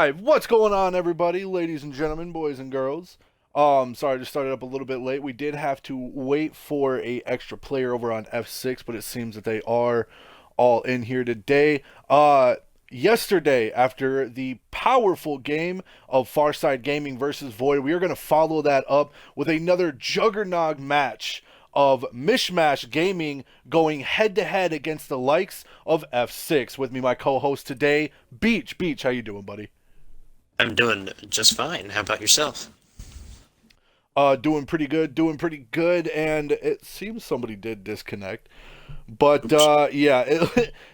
Alright, what's going on, everybody, ladies and gentlemen, boys and girls? Sorry to start it up a little bit late. We did have to wait for a extra player over on F6, but it seems that they are all in here today. Yesterday, after the powerful game of Farside Gaming versus Void, we are going to follow that up with another juggernaut match of Mishmash Gaming going head to head against the likes of F6. With me, my co-host today, Beach. Beach, how you doing, buddy? I'm doing just fine. How about yourself? Doing pretty good, and it seems somebody did disconnect. But Oops. yeah,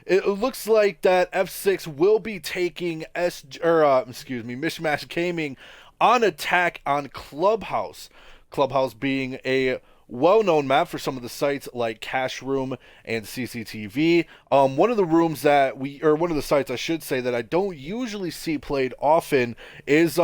it looks like that F6 will be taking Mishmash Gaming on attack on Clubhouse. Clubhouse being a well-known map for some of the sites like Cash Room and CCTV. One of the rooms that one of the sites I should say that I don't usually see played often is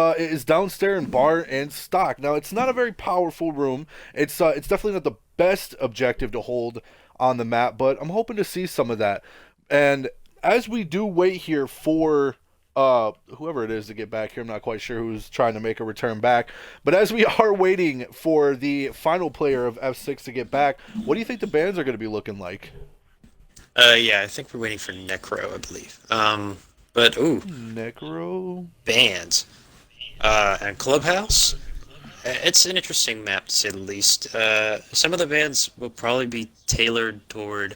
downstairs in Bar and Stock. Now it's not a very powerful room. It's definitely not the best objective to hold on the map, but I'm hoping to see some of that. And as we do wait here for whoever it is to get back here, I'm not quite sure who's trying to make a return back. But as we are waiting for the final player of F6 to get back, what do you think the bans are going to be looking like? Yeah, I think we're waiting for Necro, I believe. But ooh, Necro. bands. And Clubhouse. It's an interesting map to say the least. Some of the bands will probably be tailored toward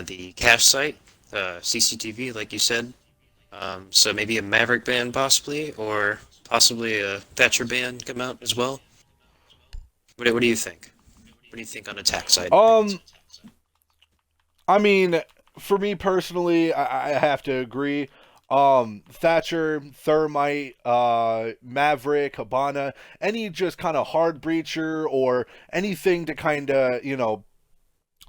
the cache site, CCTV, like you said. So maybe a Maverick band possibly, or possibly a Thatcher band come out as well. What do you think? What do you think on attack side bands? Um, I mean, for me personally, I have to agree. Thatcher, Thermite, Maverick, Habana, any just kind of hard breacher or anything to kind of,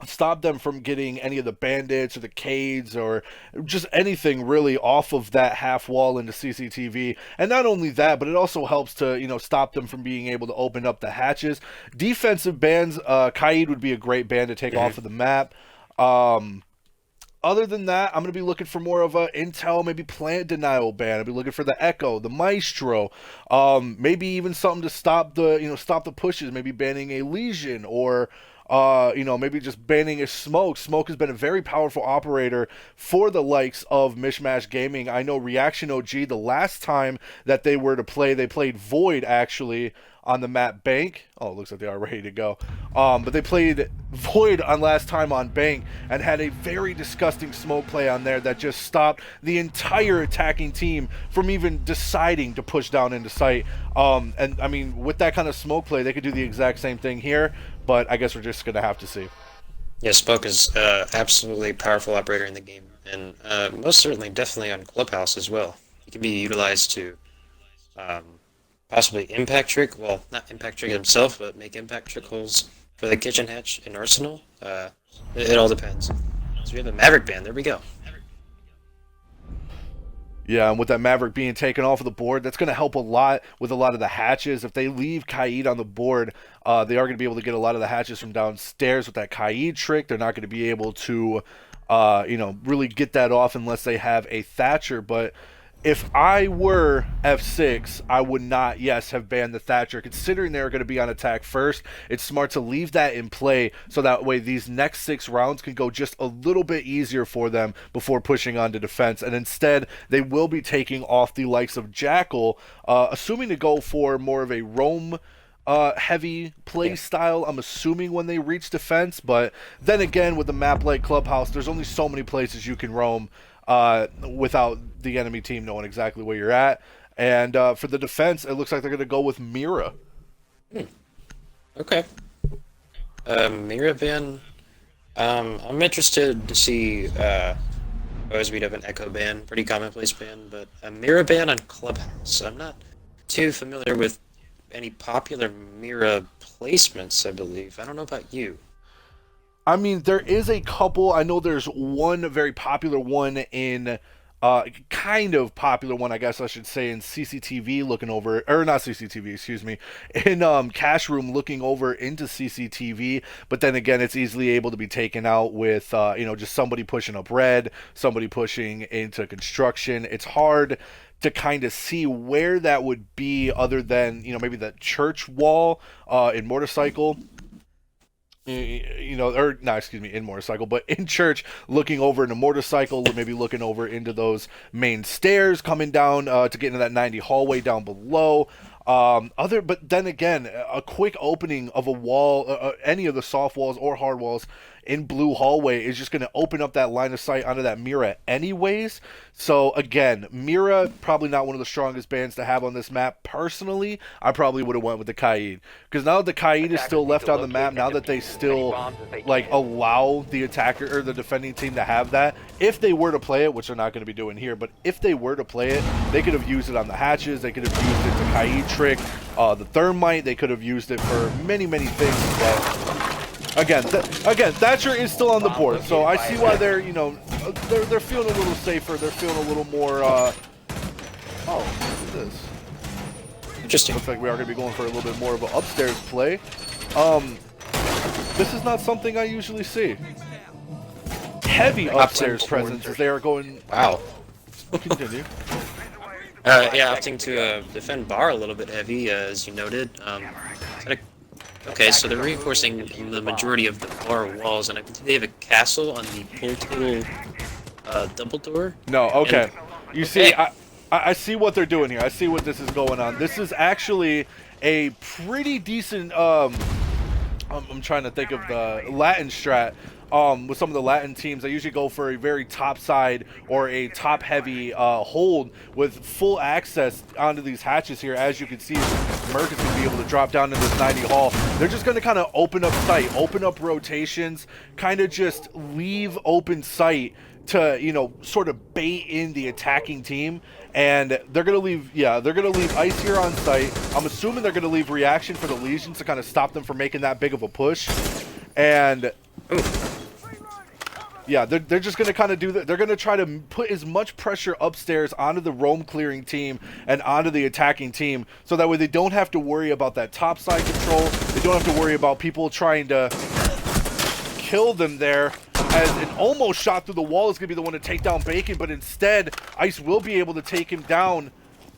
stop them from getting any of the bandits or the cades or just anything really off of that half wall into CCTV. And not only that, but it also helps to, stop them from being able to open up the hatches. Defensive bans, Kaid would be a great band to take off of the map. Um, Other than that, I'm going to be looking for more of a intel, maybe plant denial ban. I'll be looking for the Echo, the Maestro, maybe even something to stop the pushes. Maybe banning a Legion or maybe just banning a Smoke. Smoke has been a very powerful operator for the likes of Mishmash Gaming. I know Reaction OG, the last time that they were to play, they played Void actually on the map Bank. Oh, it looks like they are ready to go. But they played Void on last time on Bank and had a very disgusting smoke play on there that just stopped the entire attacking team from even deciding to push down into sight. And I mean, with that kind of smoke play, they could do the exact same thing here, but I guess we're just going to have to see. Yeah, Spoke is absolutely a powerful operator in the game, and most certainly, definitely on Clubhouse as well. He can be utilized to um, possibly impact trick, well, not impact trick himself, but make impact trick holes for the kitchen hatch in Arsenal. It all depends. So we have a Maverick band. There we go. Yeah, and with that Maverick being taken off of the board, that's going to help a lot with a lot of the hatches. If they leave Kaid on the board, they are going to be able to get a lot of the hatches from downstairs with that Kaid trick. They're not going to be able to, really get that off unless they have a Thatcher. But if I were F6, I would not, yes, have banned the Thatcher. Considering they're going to be on attack first, it's smart to leave that in play so that way these next 6 rounds can go just a little bit easier for them before pushing on to defense. And instead, they will be taking off the likes of Jackal, assuming to go for more of a roam heavy play Yeah. style, I'm assuming, when they reach defense. But then again, with the map like Clubhouse, there's only so many places you can roam without the enemy team knowing exactly where you're at. And for the defense, it looks like they're going to go with Mira. Hmm. Okay. Mira band. I'm interested to see. Always we'd have an Echo band, pretty commonplace band, but a Mira band on Clubhouse. I'm not too familiar with any popular Mira placements, I believe. I don't know about you. I mean, there is a couple. I know there's one very popular one in, kind of popular one, I guess I should say, in CCTV looking over, or not CCTV, excuse me, in Cash Room looking over into CCTV. But then again, it's easily able to be taken out with, just somebody pushing up red, somebody pushing into construction. It's hard to kind of see where that would be, other than maybe the church wall in motorcycle. Or no, excuse me, in motorcycle, but in church, looking over into motorcycle, maybe looking over into those main stairs coming down to get into that 90 hallway down below. But then again, a quick opening of a wall, any of the soft walls or hard walls in blue hallway is just going to open up that line of sight onto that Mira anyways. So again, Mira probably not one of the strongest bands to have on this map. Personally, I probably would have went with the Kaid, because now that the Kaid is still left on the map, now that they still like allow the attacker or the defending team to have that, if they were to play it, which they're not going to be doing here, but if they were to play it, they could have used it on the hatches, they could have used it to Kaid trick the thermite, they could have used it for many things. But again, Thatcher is still on the board, so I see why they're they're feeling a little safer. They're feeling a little more. Oh, look at this. Interesting. Looks like we are going to be going for a little bit more of an upstairs play. This is not something I usually see. Heavy upstairs presence as they are going. Wow. Continue. Yeah, opting to defend bar a little bit heavy, as you noted. Okay, so they're reinforcing the majority of the bar walls, and I think they have a castle on the pull-to double door. No, okay. You see, I see what they're doing here. I see what this is going on. This is actually a pretty decent, I'm trying to think of the Latin strat. With some of the Latin teams, they usually go for a very top side or a top heavy hold with full access onto these hatches here. As you can see, Merc is going to be able to drop down in this 90 hall. They're just going to kind of open up sight, open up rotations, kind of just leave open sight to, sort of bait in the attacking team. And they're going to leave, they're going to leave Ice here on site. I'm assuming they're going to leave Reaction for the Legions to kind of stop them from making that big of a push. And yeah, they're just going to kind of do that. They're going to try to put as much pressure upstairs onto the roam clearing team and onto the attacking team, so that way they don't have to worry about that top side control. They don't have to worry about people trying to kill them there, as an almost shot through the wall is going to be the one to take down Bacon, but instead Ice will be able to take him down,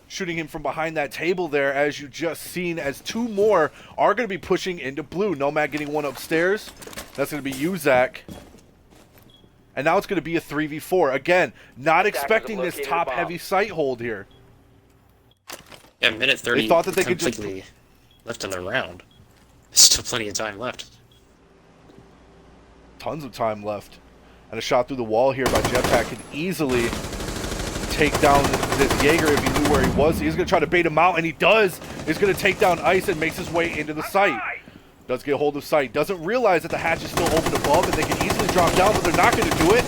shooting him from behind that table there, as you just seen, as two more are going to be pushing into blue. Nomad getting one upstairs. That's going to be Uzak. And now it's going to be a 3v4. Again, not expecting this top heavy sight hold here. Yeah, minute 30. They thought that they could just left in the round. Still plenty of time left. Tons of time left. And a shot through the wall here by Jetpack can easily take down this Jaeger if he knew where he was. He's going to try to bait him out, and he does. He's going to take down Ice and makes his way into the site. Does get a hold of sight. Doesn't realize that the hatch is still open above and they can easily drop down, but they're not going to do it.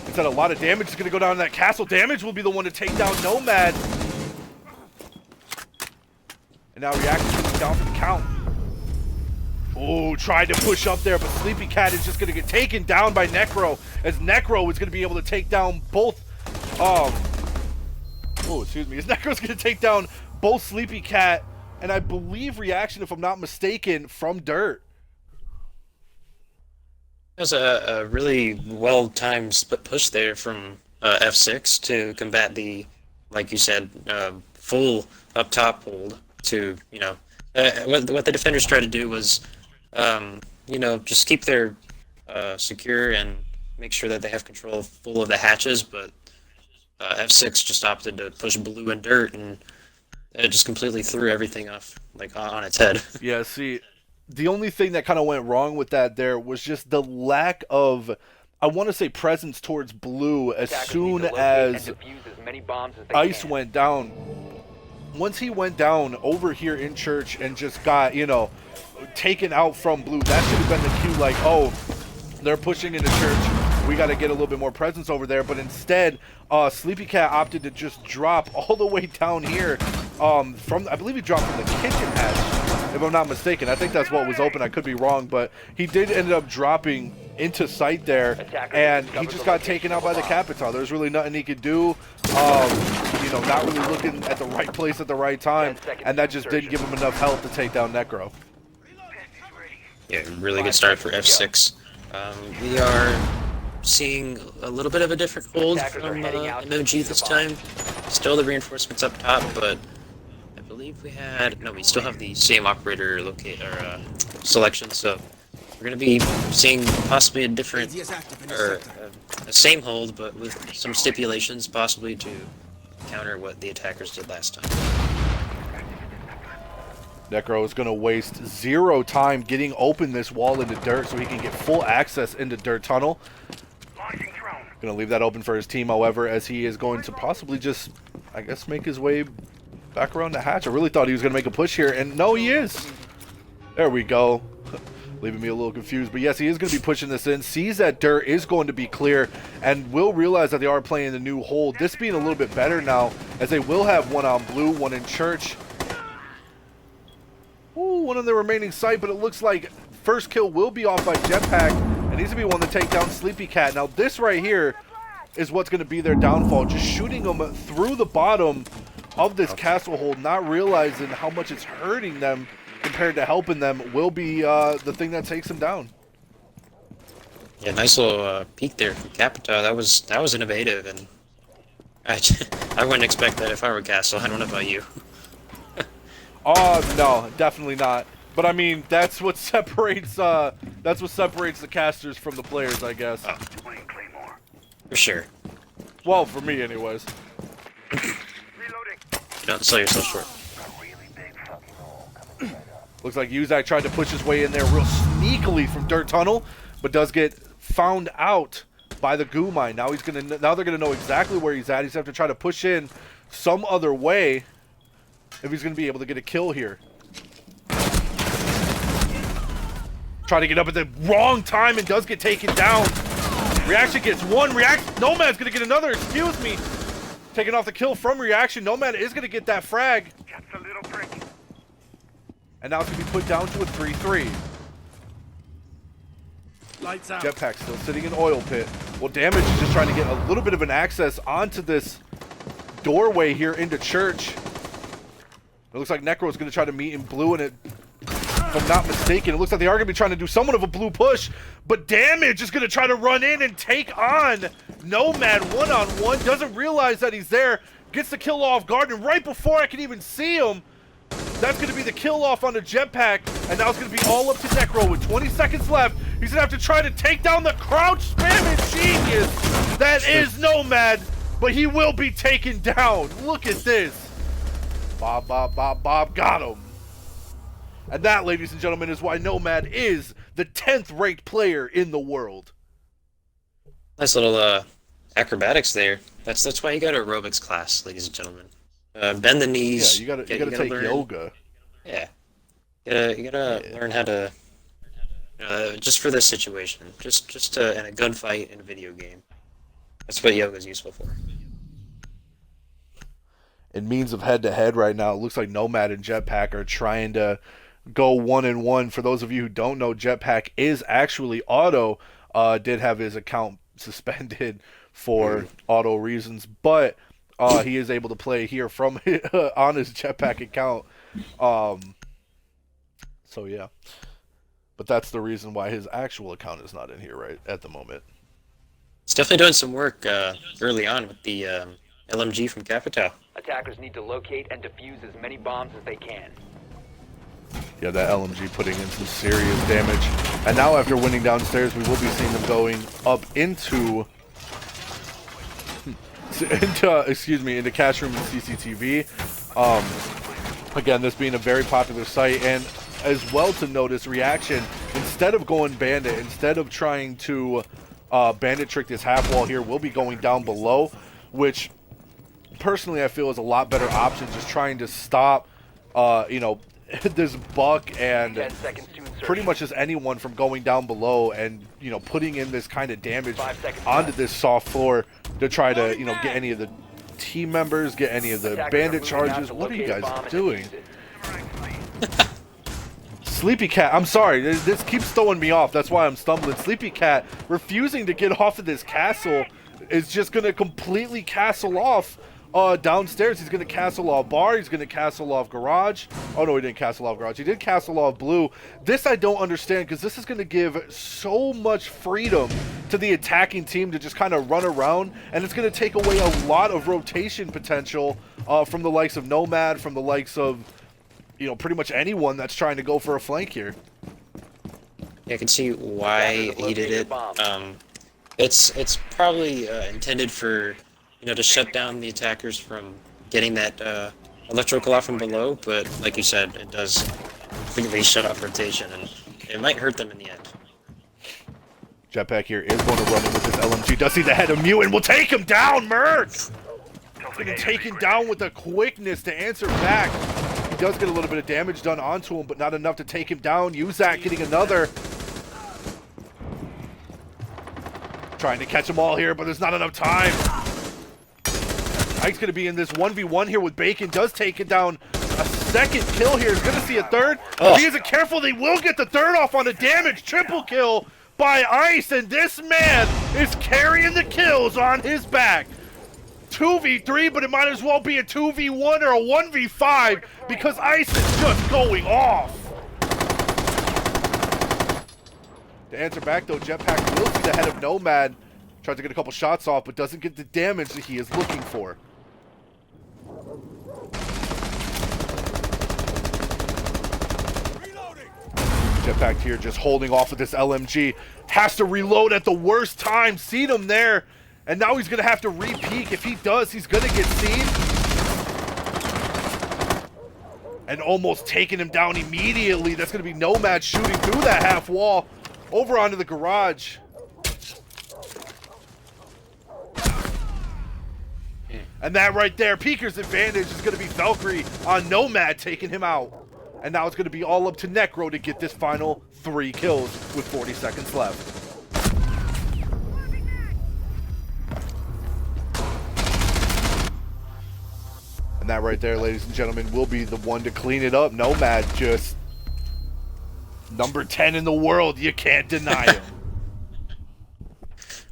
Instead, a lot of damage is going to go down to that castle. Damage will be the one to take down Nomad. And now Reaction is down for the count. Oh, tried to push up there, but Sleepy Cat is just going to get taken down by Necro, as Necro is going to be able to take down both. As Necro's going to take down both Sleepy Cat and I believe Reaction, if I'm not mistaken, from Dirt. That was a really well-timed split push there from F6 to combat the, like you said, full up top hold to, what the defenders tried to do was, just keep their secure and make sure that they have control full of the hatches, but F6 just opted to push blue and dirt, and it just completely threw everything off, like, on its head. Yeah, see, the only thing that kind of went wrong with that there was just the lack of, I want to say, presence towards blue as soon as Ice went down. Once he went down over here in church and just got, taken out from blue, that should have been the cue, like, oh, they're pushing into church. We got to get a little bit more presence over there. But instead, Sleepy Cat opted to just drop all the way down here from, I believe he dropped from the kitchen hatch, if I'm not mistaken. I think that's what was open. I could be wrong, but he did end up dropping into sight there, and he just got taken out by the Capital. There's really nothing he could do. Not really looking at the right place at the right time, and that just didn't give him enough health to take down Necro. Yeah, really good start for F6. We are seeing a little bit of a different hold from MMG this time. Still the reinforcements up top, but I believe we had no. We still have the same operator selection, so we're gonna be seeing possibly a different or a same hold, but with some stipulations, possibly to counter what the attackers did last time. Necro is going to waste 0 time getting open this wall into dirt so he can get full access into dirt tunnel. Going to leave that open for his team, however, as he is going to possibly just, I guess, make his way back around the hatch. I really thought he was going to make a push here, and no, he is. There we go. Leaving me a little confused, but yes, he is going to be pushing this in. Sees that dirt is going to be clear, and will realize that they are playing the new hold. This being a little bit better now, as they will have one on blue, one in church. Ooh, one on the remaining site, but it looks like first kill will be off by Jetpack, and he's going to be one to take down Sleepy Cat. Now, this right here is what's going to be their downfall. Just shooting them through the bottom of this castle hold, not realizing how much it's hurting them compared to helping them, will be the thing that takes them down. Yeah, nice little peek there from Capita. That was innovative, and I wouldn't expect that if I were Castle. I don't know about you. No, definitely not. But I mean, that's what separates the casters from the players, I guess. Oh. For sure. Well, for me, anyways. Don't sell yourself short. Looks like Uzak tried to push his way in there real sneakily from Dirt Tunnel, but does get found out by the goo mine. Now they're gonna know exactly where he's at. He's gonna have to try to push in some other way if he's going to be able to get a kill here. Trying to get up at the wrong time and does get taken down. Reaction gets one. Nomad's going to get another. Excuse me. Taking off the kill from Reaction. Nomad is going to get that frag. Just a little prick. And now it's going to be put down to a 3-3. Lights out. Jetpack still sitting in Oil Pit. Well, Damage is just trying to get a little bit of an access onto this doorway here into church. It looks like Necro is going to try to meet in blue, and if I'm not mistaken, it looks like they are going to be trying to do somewhat of a blue push, but Damage is going to try to run in and take on Nomad one-on-one. Doesn't realize that he's there, gets the kill off guard, and right before I can even see him, that's going to be the kill off on the Jetpack, and now it's going to be all up to Necro with 20 seconds left. He's going to have to try to take down the crouch spamming genius that is Nomad, but he will be taken down. Look at this. Bob, got him. And that, ladies and gentlemen, is why Nomad is the 10th ranked player in the world. Nice little acrobatics there. That's why you got aerobics class, ladies and gentlemen. Bend the knees. Yeah, you gotta take learn, yoga. Yeah. You gotta learn how to, just for this situation, just in a gunfight in a video game. That's what yoga is useful for. In means of head-to-head right now, it looks like Nomad and Jetpack are trying to go 1-1. For those of you who don't know, Jetpack is actually auto. Did have his account suspended for auto reasons, but he is able to play here from on his Jetpack account. So yeah, but that's the reason why his actual account is not in here right at the moment. It's definitely doing some work early on with the LMG from Capital. Attackers need to locate and defuse as many bombs as they can. Yeah, that LMG putting in some serious damage. And now after winning downstairs, we will be seeing them going up into cash room and CCTV. Again, this being a very popular site, and as well to notice, Reaction, instead of going Bandit, instead of trying to Bandit trick this half wall here, will be going down below, which personally I feel is a lot better option, just trying to stop this Buck and pretty much just anyone from going down below and putting in this kind of damage onto this soft floor to try to get any of the team members, get any of the bandit charges. What are you guys doing? Sleepy Cat, I'm sorry, this keeps throwing me off, that's why I'm stumbling. Sleepy Cat refusing to get off of this castle is just going to completely castle off downstairs. He's going to castle off bar. He's going to castle off garage. Oh, no, he didn't castle off garage. He did castle off blue. This I don't understand because this is going to give so much freedom to the attacking team to just kind of run around. And it's going to take away a lot of rotation potential from the likes of Nomad, from the likes of, you know, pretty much anyone that's trying to go for a flank here. Yeah, I can see why he did it. It's probably intended for, you know, to shut down the attackers from getting that electrical off from below, but like you said, it does completely shut off rotation, and it might hurt them in the end. Jetpack here is going to run in with his LMG. Does see the head of Mew and will take him down, Merc! Getting taken down with the quickness to answer back. He does get a little bit of damage done onto him, but not enough to take him down. Uzak getting another. Trying to catch them all here, but there's not enough time. Ike's going to be in this 1v1 here with Bacon. Does take it down. A second kill here. Is going to see a third. If he isn't careful, they will get the third off on the damage. Triple kill by Ice, and this man is carrying the kills on his back. 2v3, but it might as well be a 2v1 or a 1v5 because Ice is just going off. To answer back, though, Jetpack will see the head of Nomad. Tries to get a couple shots off, but doesn't get the damage that he is looking for. Jetpack here just holding off with this LMG. Has to reload at the worst time. Seen him there. And now he's going to have to re-peek. If he does, he's going to get seen. And almost taking him down immediately. That's going to be Nomad shooting through that half wall. Over onto the garage. And that right there, Peeker's advantage is going to be Valkyrie on Nomad taking him out. And now it's going to be all up to Necro to get this final 3 kills with 40 seconds left. And that right there, ladies and gentlemen, will be the one to clean it up. Nomad just number 10 in the world. You can't deny him.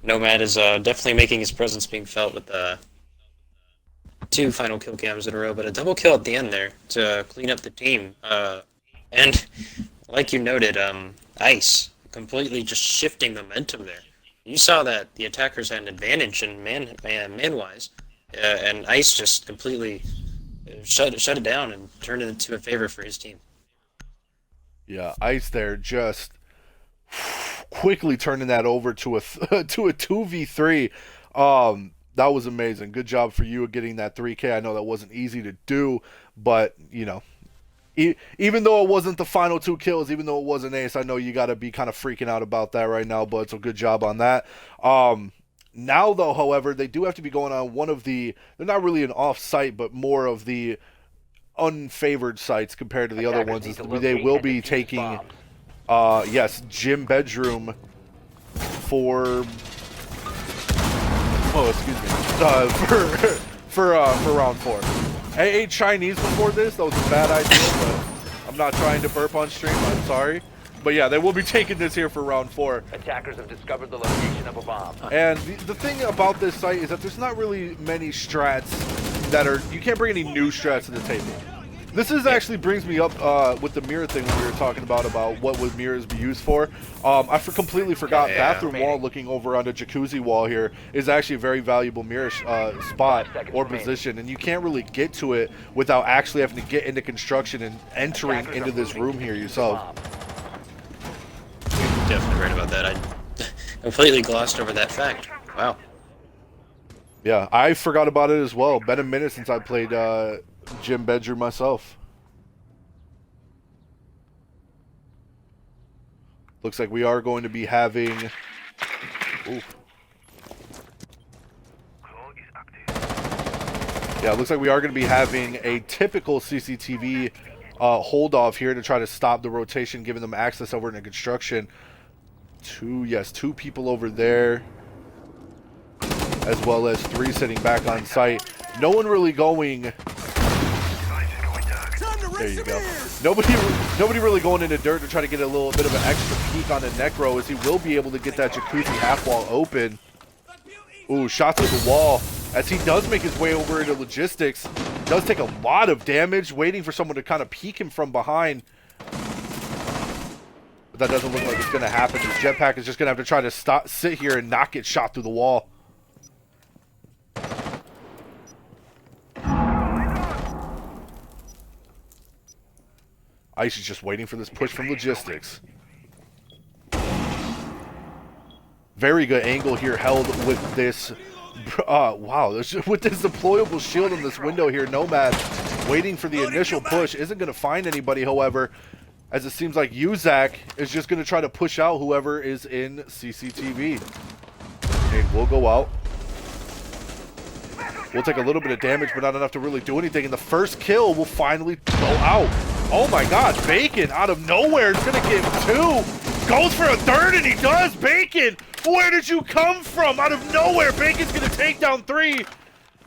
Nomad is definitely making his presence being felt with 2 final kill cams in a row, but a double kill at the end there to clean up the team. And like you noted, Ice completely just shifting momentum there. You saw that the attackers had an advantage in man-wise, and Ice just completely shut it down and turned it into a favor for his team. Yeah, Ice there just quickly turning that over to a 2v3. That was amazing. Good job for you getting that 3K. I know that wasn't easy to do, but you know, even though it wasn't the final 2 kills, even though it wasn't ace, I know you got to be kind of freaking out about that right now, but so good job on that. Now though, however, they do have to be going on one of the, they're not really an off-site, but more of the unfavored sites compared to the other ones. They will be taking, yes, gym bedroom for, for round 4. I ate Chinese before this. That was a bad idea, but I'm not trying to burp on stream. I'm sorry. But yeah, they will be taking this here for round 4. Attackers have discovered the location of a bomb. And the thing about this site is that there's not really many strats that are, you can't bring any new strats to the table. This is actually brings me up with the mirror thing we were talking about what would mirrors be used for. I completely forgot bathroom wall looking over on the jacuzzi wall here is actually a very valuable mirror spot or position, and you can't really get to it without actually having to get into construction and entering into this room here yourself. You're definitely right about that. I completely glossed over that fact. Wow. Yeah, I forgot about it as well. Been a minute since I played gym bedroom myself. Looks like we are going to be having. Ooh. Yeah, it looks like we are going to be having a typical CCTV hold off here to try to stop the rotation, giving them access over into construction. 2 people over there, as well as 3 sitting back on site. No one really going. There you go. Nobody really going into dirt to try to get a little bit of an extra peek on the Necro, as he will be able to get that jacuzzi half wall open. Ooh, shot through the wall. as he does make his way over into logistics. Does take a lot of damage, waiting for someone to kind of peek him from behind. But that doesn't look like it's going to happen. His jetpack is just going to have to try to sit here and not get shot through the wall. Ice is just waiting for this push from logistics. Very good angle here held with this. Wow, with this deployable shield in this window here, Nomad waiting for the initial push. Isn't going to find anybody, however, as it seems like Uzak is just going to try to push out whoever is in CCTV. And we'll go out. We'll take a little bit of damage, but not enough to really do anything. And the first kill will finally go out. Oh my god, Bacon out of nowhere is going to get 2. Goes for a 3rd, and he does. Bacon, where did you come from? Out of nowhere, Bacon's going to take down 3.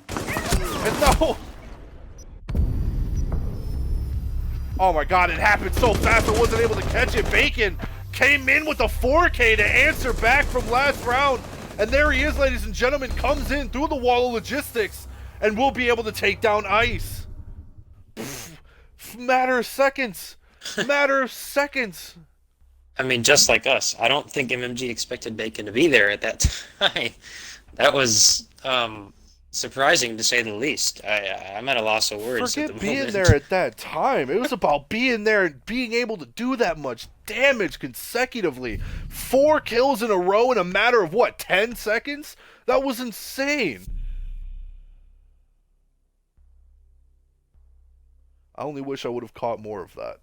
And no. Oh my god, it happened so fast I wasn't able to catch it. Bacon came in with a 4K to answer back from last round. And there he is, ladies and gentlemen, comes in through the wall of logistics and will be able to take down Ice. Matter of seconds. Matter of seconds. I mean, just like us. I don't think MMG expected Bacon to be there at that time. That was surprising, to say the least. I'm at a loss of words. Forget at the being moment. there at that time. It was about being there and being able to do that much damage consecutively. 4 kills in a row in a matter of, what, 10 seconds? That was insane. I only wish I would have caught more of that.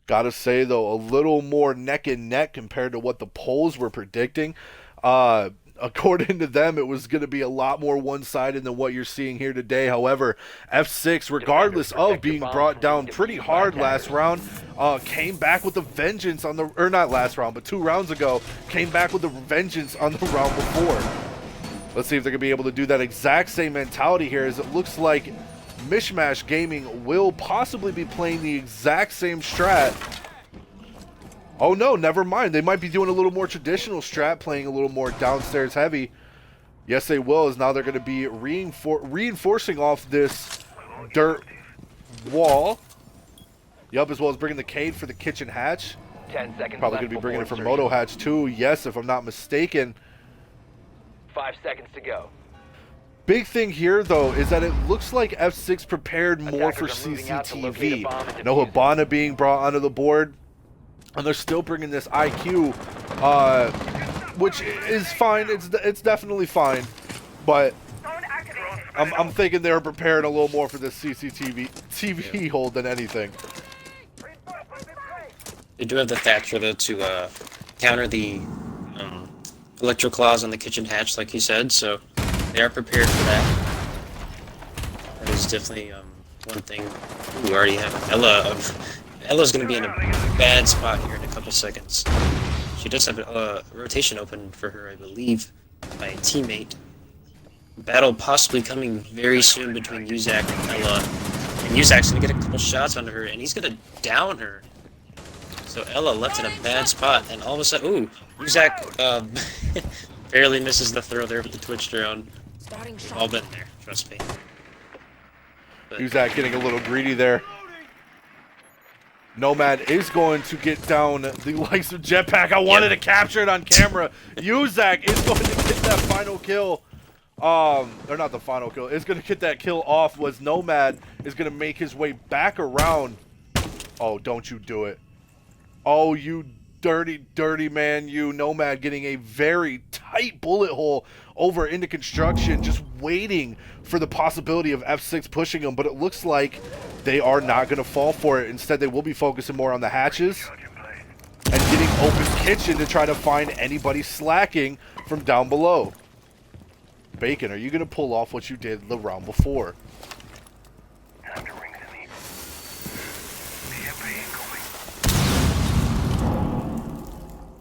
Gotta say, though, a little more neck and neck compared to what the polls were predicting. According to them, it was going to be a lot more one-sided than what you're seeing here today. However, F6, regardless of being brought down pretty hard last round, came back with a vengeance on the, or not last round, but 2 rounds ago, came back with a vengeance on the round before. Let's see if they're going to be able to do that exact same mentality here, as it looks like Mishmash Gaming will possibly be playing the exact same strat. Oh no, never mind. They might be doing a little more traditional strat, playing a little more downstairs heavy. Yes, they will, as now they're going to be reinforcing off this dirt wall. Yup, as well as bringing the Cade for the kitchen hatch. 10 seconds Probably left going to be bringing it before for Moto Hatch too. Yes, if I'm not mistaken. 5 seconds to go. Big thing here, though, is that it looks like F6 prepared more for Attackers are moving out to locate a bomb CCTV. and No defuse it. Hibana being brought onto the board. And they're still bringing this IQ, which is fine. It's definitely fine. But I'm thinking they're preparing a little more for this CCTV hold than anything. They do have the Thatcher, though, to counter the electro claws on the kitchen hatch, like you said, so they are prepared for that. That is definitely one thing. Ooh, we already have Ella. Ella's going to be in a bad spot here in a couple seconds. She does have a rotation open for her, I believe, by a teammate. Battle possibly coming very soon between Uzak and Ella. And Uzak's going to get a couple shots onto her, and he's going to down her. So Ella left in a bad spot, and all of a sudden, ooh, Uzak barely misses the throw there with the Twitch drone. We've all been there, trust me. But Uzak getting a little greedy there. Nomad is going to get down the likes of Jetpack. I wanted to capture it on camera. Uzak is going to get that final kill. Or not the final kill. Is going to get that kill off. Was Nomad is going to make his way back around. Oh, don't you do it. Oh, you dirty, dirty man, you. Nomad getting a very tight bullet hole over into construction, just waiting for the possibility of F6 pushing him, but it looks like they are not going to fall for it. Instead, they will be focusing more on the hatches and getting open kitchen to try to find anybody slacking from down below. Bacon, are you going to pull off what you did the round before?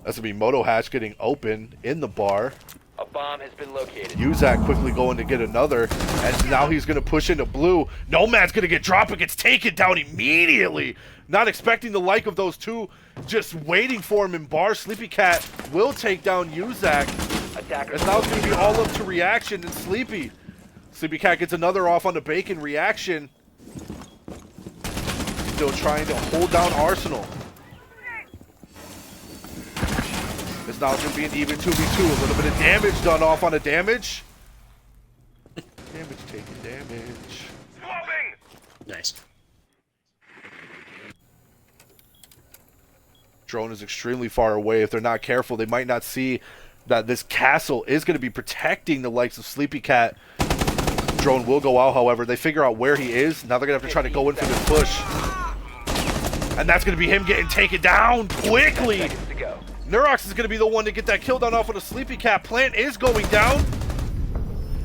That's going to be Moto Hatch getting open in the bar. A bomb has been located. Uzak quickly going to get another, and now he's going to push into blue. Nomad's going to get dropped, but gets taken down immediately. Not expecting the like of those two, just waiting for him in bar. Sleepy Cat will take down Uzak, Attackers. and now it's going to be all up to Reaction and Sleepy. Sleepy Cat gets another off on the Bacon. Reaction still trying to hold down Arsenal. It's now going to be an even 2v2. A little bit of damage done off on a damage. Damage taking damage. Nice. Drone is extremely far away. If they're not careful, they might not see that this castle is going to be protecting the likes of Sleepy Cat. Drone will go out, however. They figure out where he is. Now they're going to have to try to go in for this push. And that's going to be him getting taken down quickly. Seconds to go. Nurox is going to be the one to get that kill done off with a Sleepy Cat. Plant is going down.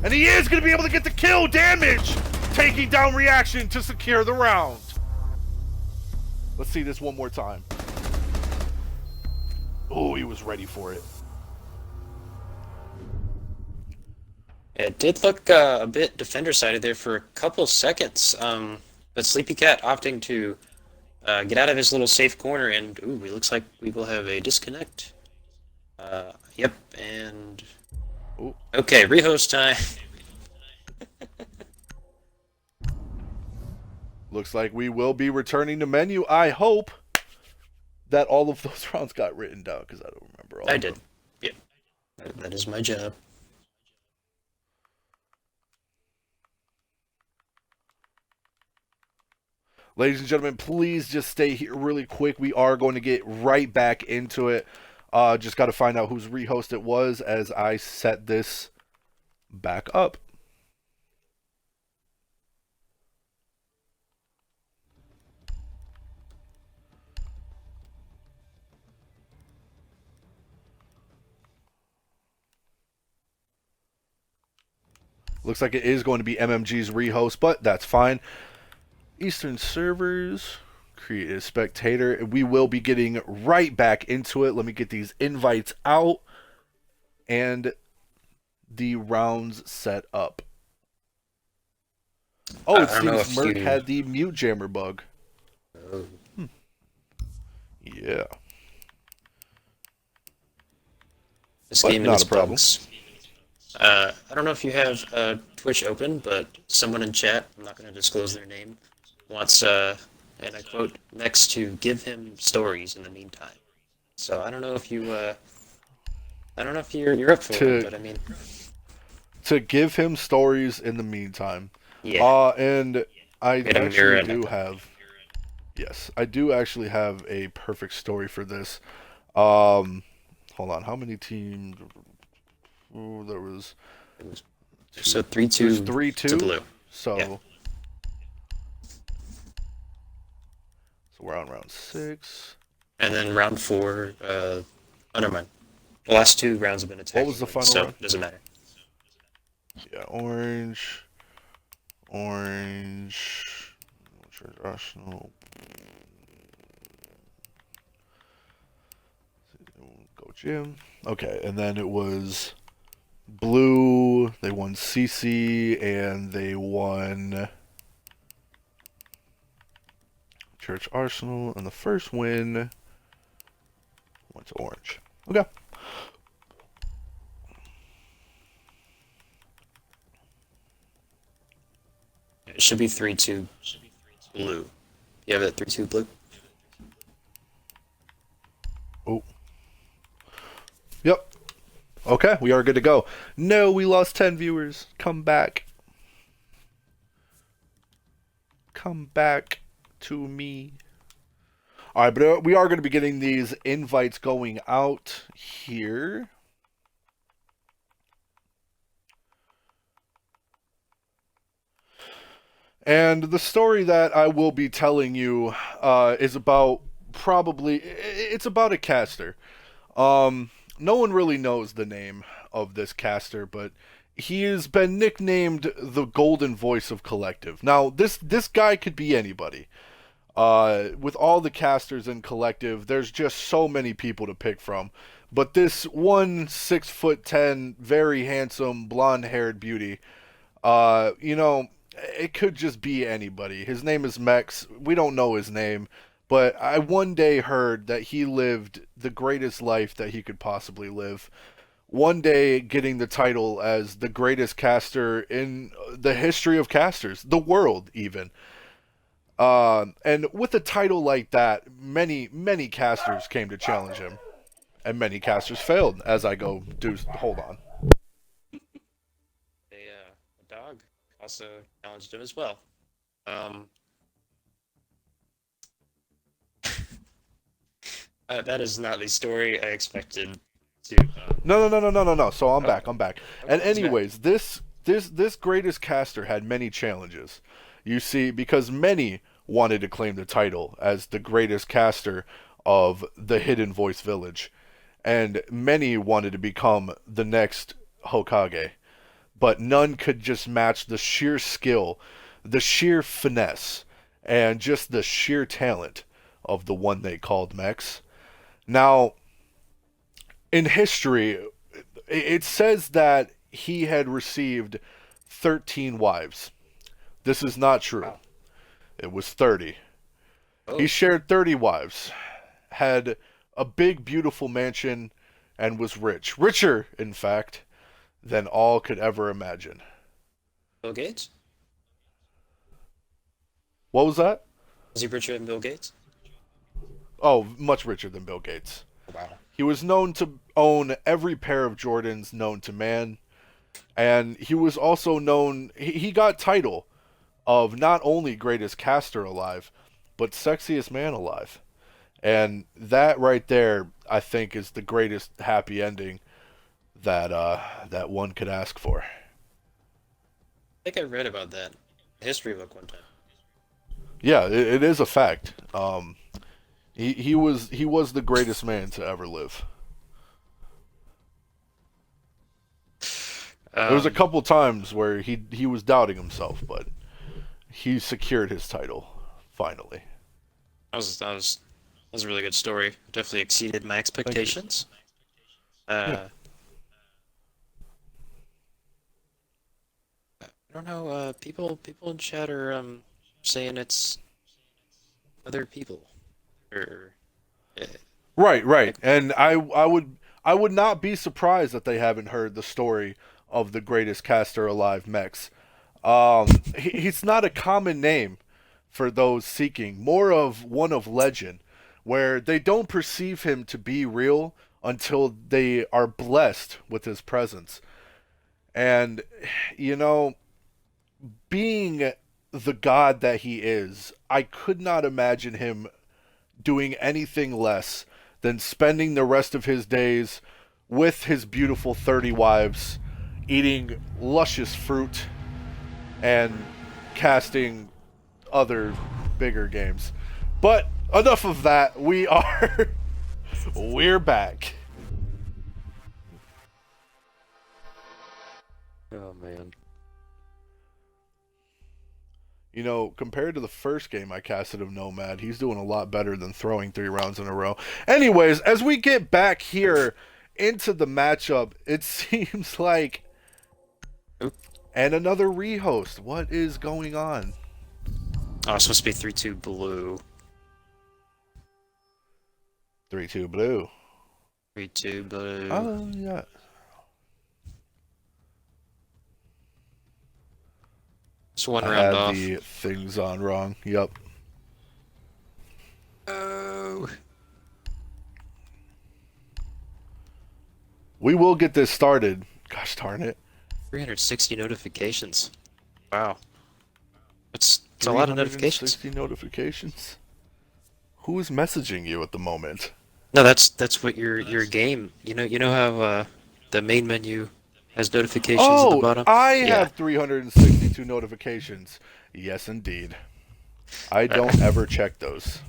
And he is going to be able to get the kill. Damage. Taking down Reaction to secure the round. Let's see this one more time. Oh, he was ready for it. It did look a bit defender-sided there for a couple seconds, but Sleepy Cat opting to get out of his little safe corner, and ooh, it looks like we will have a disconnect. Yep, and Ooh. okay, rehost time. Looks like we will be returning to menu. I hope that all of those rounds got written down, because I don't remember all I of did. them. Yep, that is my job. Ladies and gentlemen, please just stay here really quick. We are going to get right back into it. Just got to find out whose rehost it was as I set this back up. Looks like it is going to be MMG's rehost, but that's fine. Eastern servers, create a spectator. We will be getting right back into it. Let me get these invites out and the rounds set up. Oh, it I don't know seems if Merc you- had the mute jammer bug. Oh. Yeah. This But game and not its a problem. bugs. I don't know if you have Twitch open, but someone in chat, I'm not going to disclose their name, wants, and I quote, next to give him stories in the meantime. So I don't know if you, I don't know if you're up for it, but I mean, To give him stories in the meantime. yeah. And I Get a mirror actually and do a- have. Yes, I do actually have a perfect story for this. Hold on, how many teams? Oh, there was. So 3-2 There's 3-2 to blue. So. Yeah. So we're on round 6. And then round 4, oh, never mind. The last 2 rounds have been attacked. What was the final so round? it doesn't matter. Yeah, orange. Arsenal. Go Jim. Okay, and then it was blue. They won CC and they won Church Arsenal. And the first win went to orange. Okay. It should be 3-2 blue. You have it 3-2 blue? Oh. Yep. Okay, we are good to go. No, we lost 10 viewers. Come back. Come back to me. Alright, but we are going to be getting these invites going out here. And the story that I will be telling you is about it's about a caster. No one really knows the name of this caster, but he has been nicknamed the Golden Voice of Collective. Now, this guy could be anybody. With all the casters in Collective, there's just so many people to pick from. But this one 6'10", very handsome, blonde-haired beauty, it could just be anybody. His name is Mex. We don't know his name, but I one day heard that he lived the greatest life that he could possibly live. One day getting the title as the greatest caster in the history of casters, the world even. And with a title like that, many casters came to challenge him, and many casters failed. As I go, do hold on. A dog also challenged him as well. Um, that is not the story I expected to. No. So I'm Oh, back. I'm back. okay, And he's back. anyways, this greatest caster had many challenges. You see, because many wanted to claim the title as the greatest caster of the Hidden Voice Village, and many wanted to become the next Hokage, but none could just match the sheer skill, the sheer finesse, and just the sheer talent of the one they called Mex. Now, in history, it says that he had received 13 wives. This is not true. Wow. It was 30. He Oh, shared 30 wives, had a big, beautiful mansion, and was rich. Richer, in fact, than all could ever imagine. Bill Gates? What was that? Is he richer than Bill Gates? Oh, much richer than Bill Gates. Wow. He was known to own every pair of Jordans known to man, and he was also known. He got title of not only greatest caster alive, but sexiest man alive. And that right there, I think, is the greatest happy ending that one could ask for. I think I read about that. History book one time. Yeah, it is a fact. He was the greatest man to ever live. There was a Um, couple times where he was doubting himself, but he secured his title finally. that was a really good story. Definitely exceeded my Thank you. expectations. Yeah. Uh, I don't know. People in chat are saying it's other people or uh, Right, right. like And I would not be surprised that they haven't heard the story of the greatest caster alive, Mex. He's not a common name for those seeking, more of one of legend, where they don't perceive him to be real until they are blessed with his presence. And you know, being the god that he is, I could not imagine him doing anything less than spending the rest of his days with his beautiful 30 wives, eating luscious fruit, and casting other bigger games. But enough of that. We're back. oh man. You know, compared to the first game I casted of Nomad, he's doing a lot better than throwing 3 rounds in a row. Anyways, as we get back here into the matchup, it seems like. Oop. And another rehost. What is going on? Oh, it's supposed to be 3-2 blue. 3-2 blue. 3-2 blue. Oh, yeah. It's one I round had off. the things on wrong. Yep. Oh. We will get this started. Gosh darn it. 360 notifications. Wow. It's a lot of notifications. 360 notifications? Who is messaging you at the moment? No, that's what your game. You know how the main menu has notifications at the Oh, bottom? I Yeah. have 362 notifications. Yes, indeed. I don't ever check those.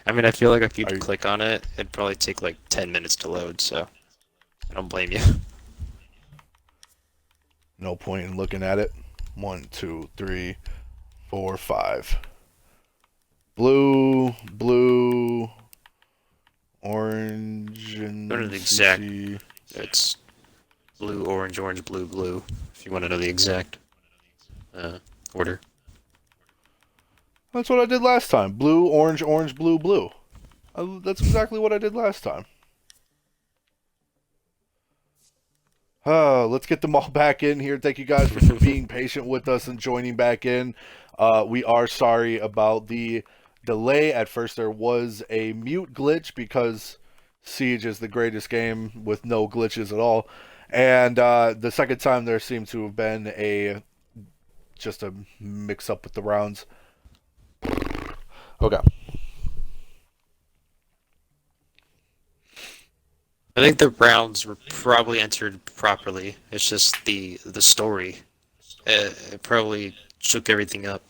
I mean, I feel like if you Are you, click on it, it'd probably take like 10 minutes to load, so I don't blame you. no point in looking at it. 1, 2, 3, 4, 5. Blue, blue, Orange Go to and the exact. CC. It's blue, orange, orange, blue, blue. If you want to know the exact order. That's what I did last time. Blue, orange, orange, blue, blue. That's exactly what I did last time. Let's get them all back in here. Thank you guys for being patient with us and joining back in. We are sorry about the delay. At first, there was a mute glitch because Siege is the greatest game with no glitches at all. And the second time, there seemed to have been just a mix up with the rounds. Okay. I think the rounds were probably entered properly. It's just the story. It probably shook everything up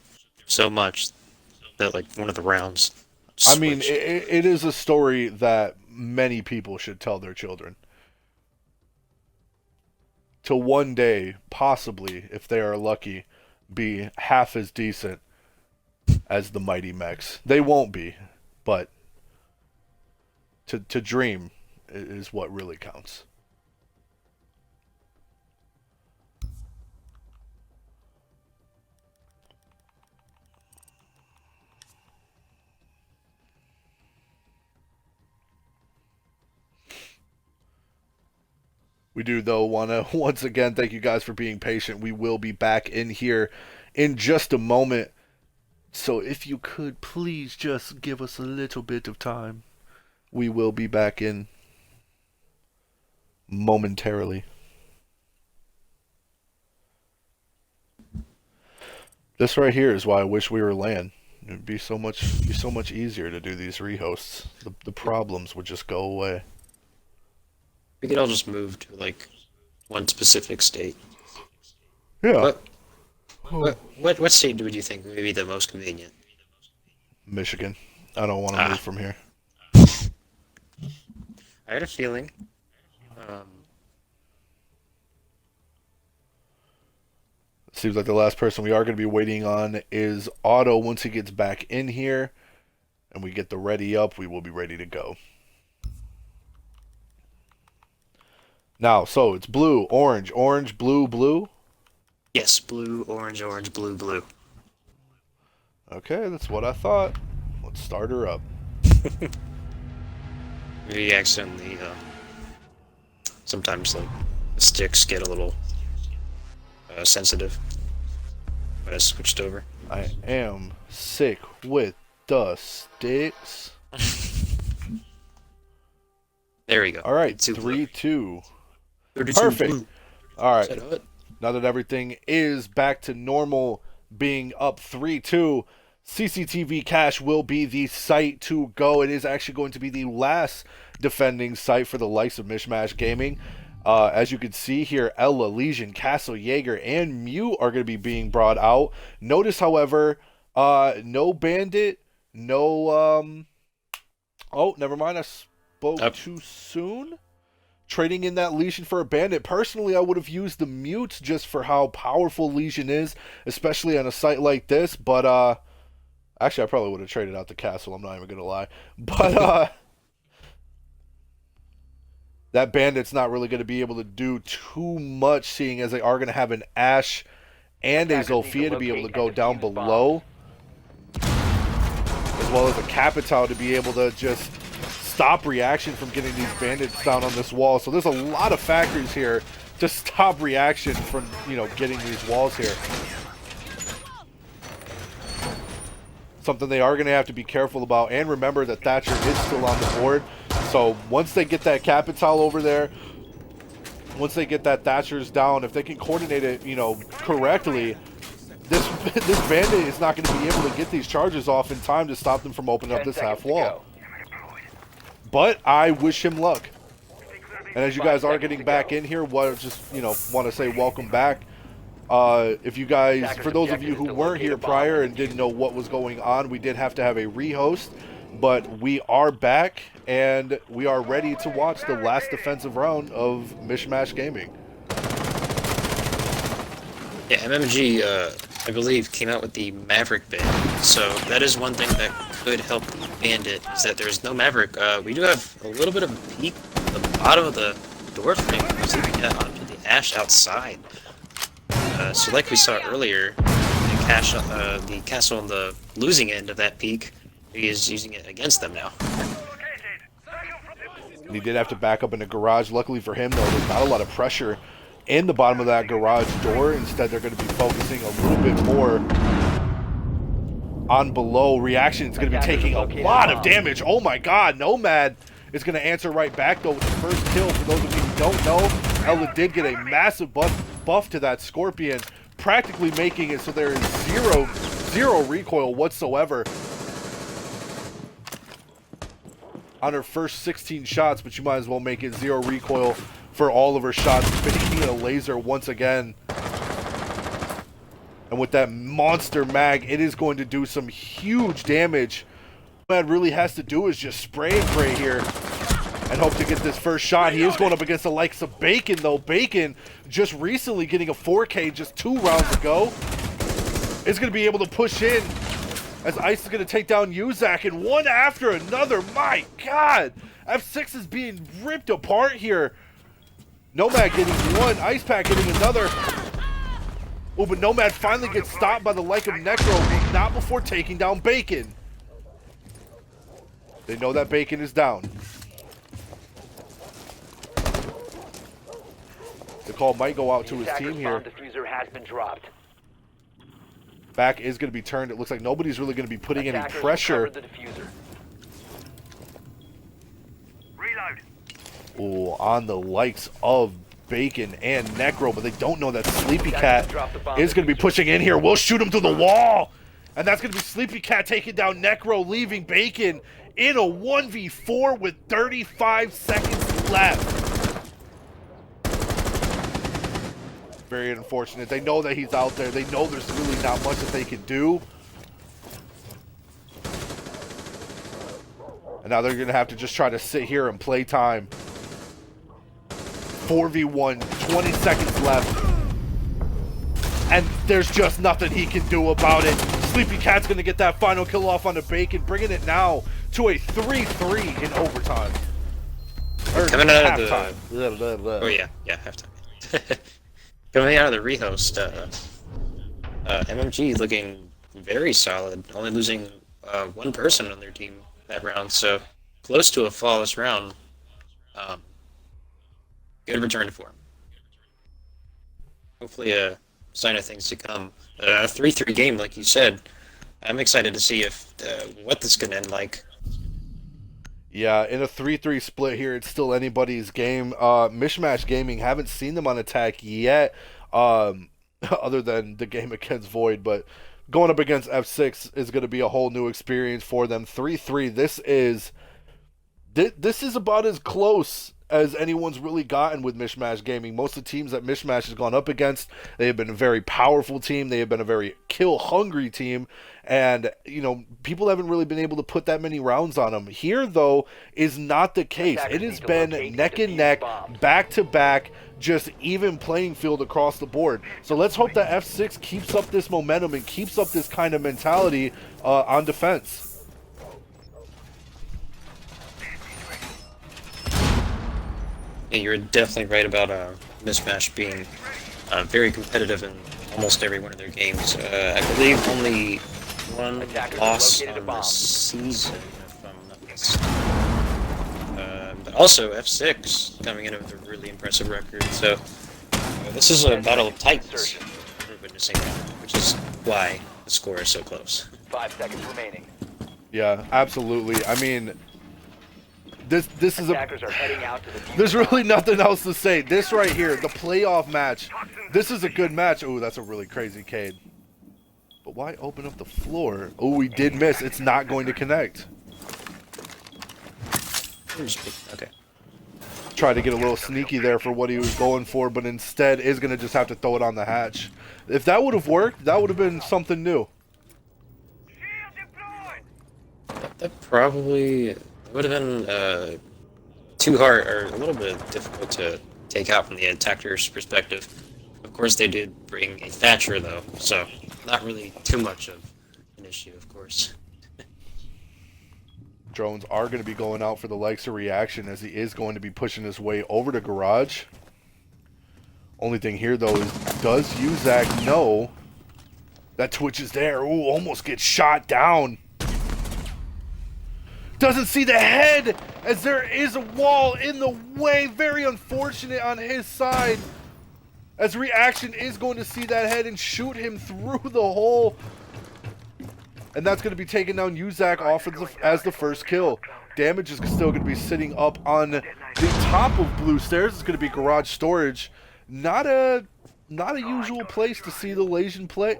so much that like one of the rounds I mean, switched. it is a story that many people should tell their children. To one day, possibly, if they are lucky, be half as decent as the Mighty Mechs. They won't be, but to dream is what really counts. We do, though, want to once again thank you guys for being patient. We will be back in here in just a moment. So if you could please just give us a little bit of time, we will be back in momentarily. This right here is why I wish we were LAN. It'd be so much easier to do these rehosts. The problems would just go away. We could all just move to like one specific state. Yeah. What state would you think would be the most convenient? Michigan. I don't want to move from here. I had a feeling. Seems like the last person we are going to be waiting on is Otto. Once he gets back in here and we get the ready up, we will be ready to go. Now, so it's blue, orange, orange, blue, blue. Yes, blue, orange, orange, blue, blue. Okay, that's what I thought. Let's start her up. Maybe accidentally, sometimes like the sticks get a little sensitive when I switched over. I am sick with the sticks. There we go. All right, 3-2. Perfect. All right. Now that everything is back to normal, being up 3-2, CCTV Cache will be the site to go. It is actually going to be the last defending site for the likes of Mishmash Gaming. As you can see here, Ella, Legion, Castle, Jaeger, and Mute are going to be being brought out. Notice, however, no Bandit, no... Oh, never mind. I spoke too soon. Trading in that Legion for a Bandit. Personally, I would have used the Mute just for how powerful Legion is, especially on a site like this. But, actually, I probably would have traded out the Castle. I'm not even going to lie. But, that Bandit's not really going to be able to do too much, seeing as they are going to have an Ashe and a Zolfia to be able to go down below, as well as a Capital to be able to just stop reaction from getting these Bandits down on this wall. So there's a lot of factors here to stop reaction from, getting these walls here. Something they are going to have to be careful about, and remember that Thatcher is still on the board. So once they get that Capital over there, once they get that Thatcher's down, if they can coordinate it, correctly, this Bandit is not going to be able to get these charges off in time to stop them from opening up this half wall. But I wish him luck. And as you guys are getting back in here, want to say welcome back. If you guys, for those of you who weren't here prior and didn't know what was going on, we did have to have a rehost, but we are back and we are ready to watch the last defensive round of Mishmash Gaming. Yeah, MMG I believe, came out with the Maverick ban. So that is one thing that could help Bandit, is that there's no Maverick. We do have a little bit of a peek at the bottom of the door frame, sleeping onto the Ash outside. So like we saw earlier, the castle on the losing end of that peak, he is using it against them now. And he did have to back up in the garage. Luckily for him, though, there's not a lot of pressure in the bottom of that garage door. Instead, they're going to be focusing a little bit more on below. Reaction is going to be taking a lot of damage. Oh my god, Nomad is going to answer right back, though, with the first kill. For those of you who don't know, Ella did get a massive buff to that Scorpion, practically making it so there is zero recoil whatsoever on her first 16 shots, but you might as well make it 0 recoil for all of her shots, making it a laser once again. And with that monster mag, it is going to do some huge damage. What Nomad really has to do is just spray and pray here and hope to get this first shot. He is going up against the likes of Bacon, though. Bacon, just recently getting a 4K just 2 rounds ago, is going to be able to push in as Ice is going to take down Uzak, and one after another. My god, F6 is being ripped apart here. Nomad getting one, Ice Pack getting another. Oh, but Nomad finally gets stopped by the like of Necro, but not before taking down Bacon. They know that Bacon is down. The call might go out to his team here. Diffuser has been dropped. Back is going to be turned. It looks like nobody's really going to be putting any pressure. Oh, on the likes of Bacon and Necro, but they don't know that Sleepy Cat is going to be pushing in here. We'll shoot him through the wall. And that's going to be Sleepy Cat taking down Necro, leaving Bacon in a 1v4 with 35 seconds left. Very unfortunate. They know that he's out there. They know there's really not much that they can do. And now they're going to have to just try to sit here and play time. 4v1, 20 seconds left. And there's just nothing he can do about it. Sleepy Cat's going to get that final kill off on the Bacon, bringing it now to a 3-3 in overtime. Or coming out of halftime. Oh yeah, halftime. Coming out of the rehost, MMG looking very solid, only losing one person on their team that round, so close to a flawless round. Good return to form. Hopefully a sign of things to come. A 3-3 game, like you said. I'm excited to see if what this can end like. Yeah, in a 3-3 split here, it's still anybody's game. Mishmash Gaming, haven't seen them on attack yet, other than the game against Void, but going up against F6 is going to be a whole new experience for them. 3-3, this is about as close as anyone's really gotten with Mishmash Gaming. Most of the teams that Mishmash has gone up against, they have been a very powerful team. They have been a very kill-hungry team. And, you know, people haven't really been able to put that many rounds on them. Here, though, is not the case. It has been neck and neck, back-to-back, just even playing field across the board. So let's hope that F6 keeps up this momentum and keeps up this kind of mentality on defense. Yeah, you're definitely right about Mishmash being very competitive in almost every one of their games. I believe only one loss on the season, if I'm not mistaken. But also F6 coming in with a really impressive record. So this is a battle of titans we're witnessing now, which is why the score is so close. 5 seconds remaining. Yeah, absolutely. I mean, this is Attackers are heading out to the there's really nothing else to say. This right here, the playoff match, this is a good match. Oh, that's a really crazy Cade. But why open up the floor? Oh, we did miss. It's not going to connect. Okay. Tried to get a little sneaky there for what he was going for, but instead is going to just have to throw it on the hatch. If that would have worked, that would have been something new. That probably would have been too hard, or a little bit difficult to take out from the attacker's perspective. Of course, they did bring a Thatcher, though, so not really too much of an issue, of course. Drones are going to be going out for the likes of Reaction, as he is going to be pushing his way over to Garage. Only thing here, though, is does Uzak know that Twitch is there? Ooh, almost gets shot down. Doesn't see the head, as there is a wall in the way. Very unfortunate on his side, as Reaction is going to see that head and shoot him through the hole. And that's going to be taking down Uzak off as the first kill. Damage is still going to be sitting up on the top of Blue Stairs. It's going to be Garage Storage. Not a usual place to see the Legion play.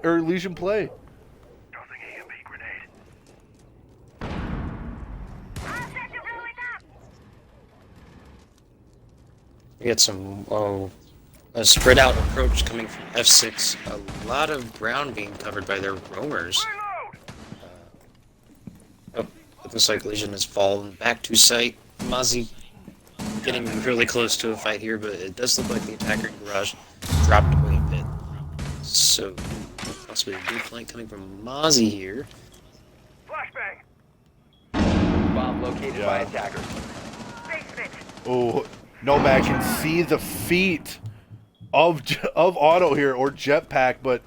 We get some a spread out approach coming from F6. A lot of ground being covered by their roamers. It looks like Legion has fallen back to site. Mozzie getting really close to a fight here, but it does look like the attacker in Garage dropped away a bit. So, possibly a good flank coming from Mozzie here. Bomb located by attackers. Oh, Nomad can see the feet of Auto here, or Jetpack, but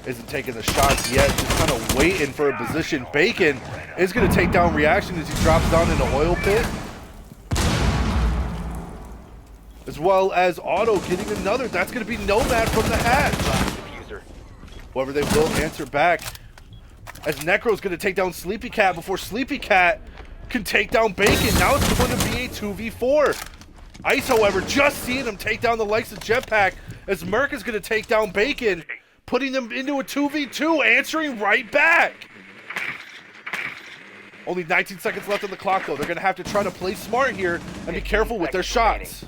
isn't taking the shots yet. Just kind of waiting for a position. Bacon is going to take down Reaction as he drops down in the oil pit. As well as Auto getting another. That's going to be Nomad from the hatch. However, they will answer back, as Necro's going to take down Sleepy Cat before Sleepy Cat can take down Bacon. Now it's going to be a 2v4. Ice, however, just seeing him take down the likes of Jetpack, as Merc is going to take down Bacon, putting them into a 2v2, answering right back. Only 19 seconds left on the clock, though. They're going to have to try to play smart here and be careful with their shots.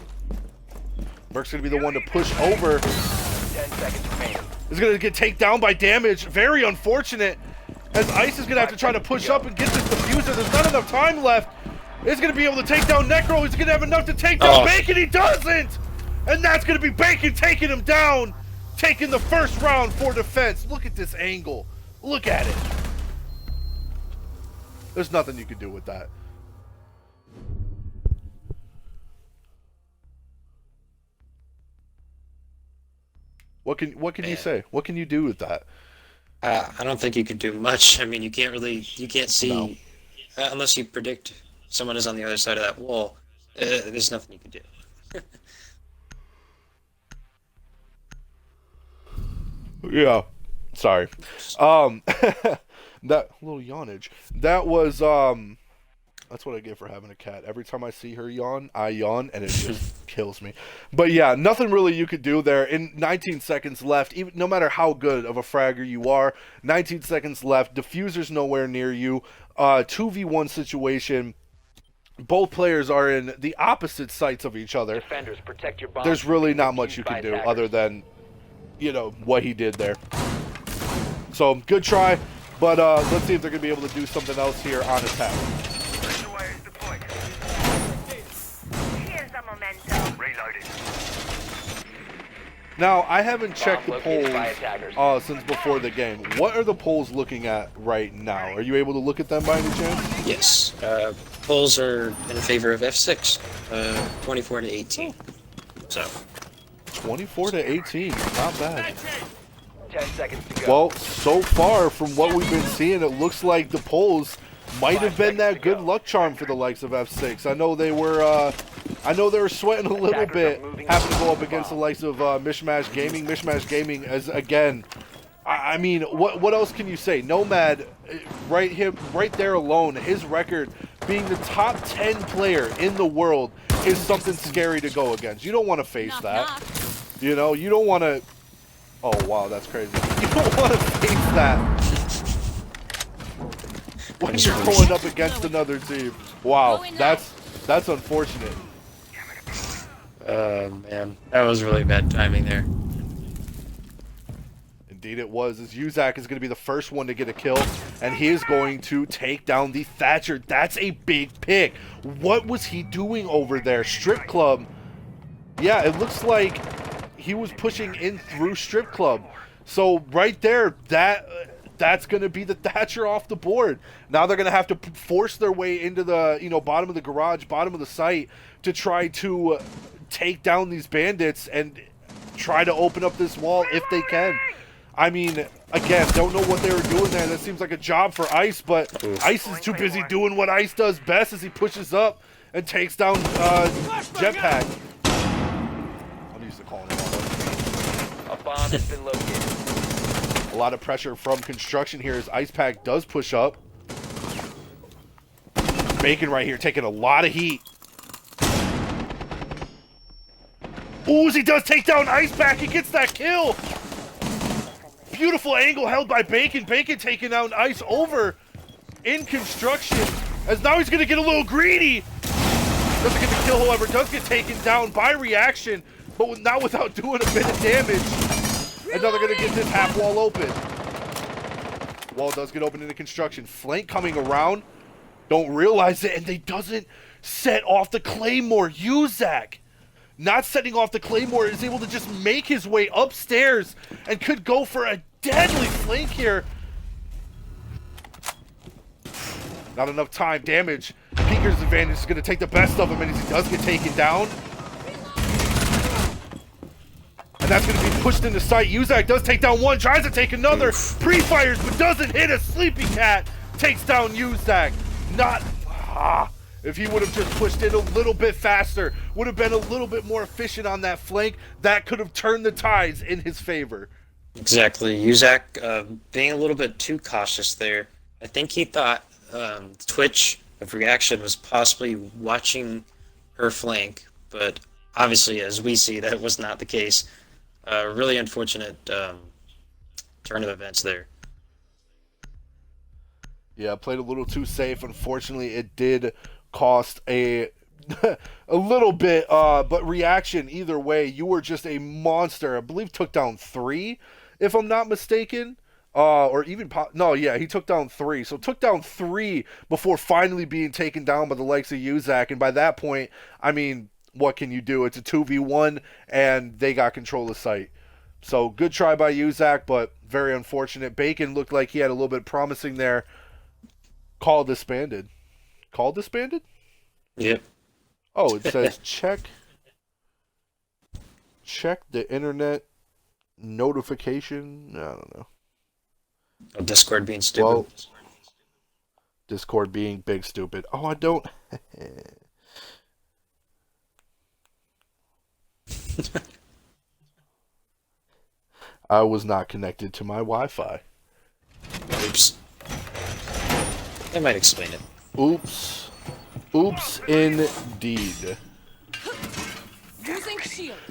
Merc's going to be the one to push over. 10 seconds remaining. Is going to get taken down by Damage. Very unfortunate, as Ice is going to have to try to push up and get this diffuser. There's not enough time left. He's going to be able to take down Necro. He's going to have enough to take down Bacon. He doesn't! And that's going to be Bacon taking him down. Taking the first round for defense. Look at this angle. Look at it. There's nothing you can do with that. What can you say? What can you do with that? I don't think you could do much. I mean, you can't see, unless you predict someone is on the other side of that wall. There's nothing you can do. Yeah, sorry. That little yawnage. That was that's what I get for having a cat. Every time I see her yawn, I yawn, and it just kills me. But yeah, nothing really you could do there. In 19 seconds left, even no matter how good of a fragger you are, 19 seconds left. Diffuser's nowhere near you. 2v1 situation. Both players are in the opposite sites of each other. Defenders, protect your bombs. There's really not much you can do other than, you know, what he did there. So, good try, but let's see if they're going to be able to do something else here on attack. Here's the momentum. Now, I haven't checked the Bomb located by polls attackers. since before the game. What are the polls looking at right now? Are you able to look at them by any chance? Yes. Polls are in favor of F6, 24 to 18. So. 24 to 18, not bad. 10 seconds to go. Well, so far from what we've been seeing, it looks like the polls might have been that good luck charm for the likes of F6. I know they were sweating a little bit, having to go up against the likes of Mishmash Gaming. Mishmash Gaming, as again, I mean, what else can you say? Nomad, right there alone, his record being the top 10 player in the world is something scary to go against. You don't want to face that. You know, you don't want to. Oh wow, that's crazy. You don't want to face that when you're going up against another team. Wow, that's unfortunate. Man, that was really bad timing there. Indeed it was, as Uzak is going to be the first one to get a kill, and he is going to take down the Thatcher. That's a big pick. What was he doing over there? Strip Club. Yeah, it looks like he was pushing in through Strip Club. So right there, that's going to be the Thatcher off the board. Now they're going to have to force their way into the, you know, bottom of the garage, bottom of the site to try to take down these bandits and try to open up this wall if they can. I mean, again, don't know what they were doing there. That seems like a job for Ice, but Ice is too busy doing what Ice does best as he pushes up and takes down Jetpack. I'm used to calling him out. A bomb has been located. A lot of pressure from construction here as Ice Pack does push up. Bacon right here taking a lot of heat. Ooh, he does take down Ice Pack. He gets that kill. Beautiful angle held by Bacon. Bacon taking down Ice over in construction. As now he's going to get a little greedy. Doesn't get the kill, however. Does get taken down by reaction, but not without doing a bit of damage. And now they're going to get this half wall open. Wall does get open into construction. Flank coming around. Don't realize it, and they doesn't set off the Claymore. Uzak, not setting off the Claymore, is able to just make his way upstairs and could go for a deadly flank here. Not enough time. Damage. Peeker's advantage is going to take the best of him, and he does get taken down. And that's going to be pushed into sight. Uzak does take down one, tries to take another. Pre-fires, but doesn't hit a Sleepy Cat. Takes down Uzak. Not... if he would have just pushed in a little bit faster, would have been a little bit more efficient on that flank, that could have turned the tides in his favor. Exactly. Uzak being a little bit too cautious there. I think he thought Twitch of Reaction was possibly watching her flank, but obviously, as we see, that was not the case. Really unfortunate turn of events there. Yeah, played a little too safe. Unfortunately, it did cost a a little bit, but Reaction, either way, you were just a monster. I believe took down 3, if I'm not mistaken. Or even, no, yeah, he took down 3. So took down 3 before finally being taken down by the likes of Uzak. And by that point, I mean, what can you do? It's a 2v1, and they got control of site. So good try by Uzak, but very unfortunate. Bacon looked like he had a little bit promising there. Call disbanded. Call disbanded? Yep. Oh, it says check the internet notification. I don't know. Oh, Discord being stupid. Well, Discord being big stupid. Oh, I don't. I was not connected to my Wi-Fi. Oops. That might explain it. Oops. Oops, indeed.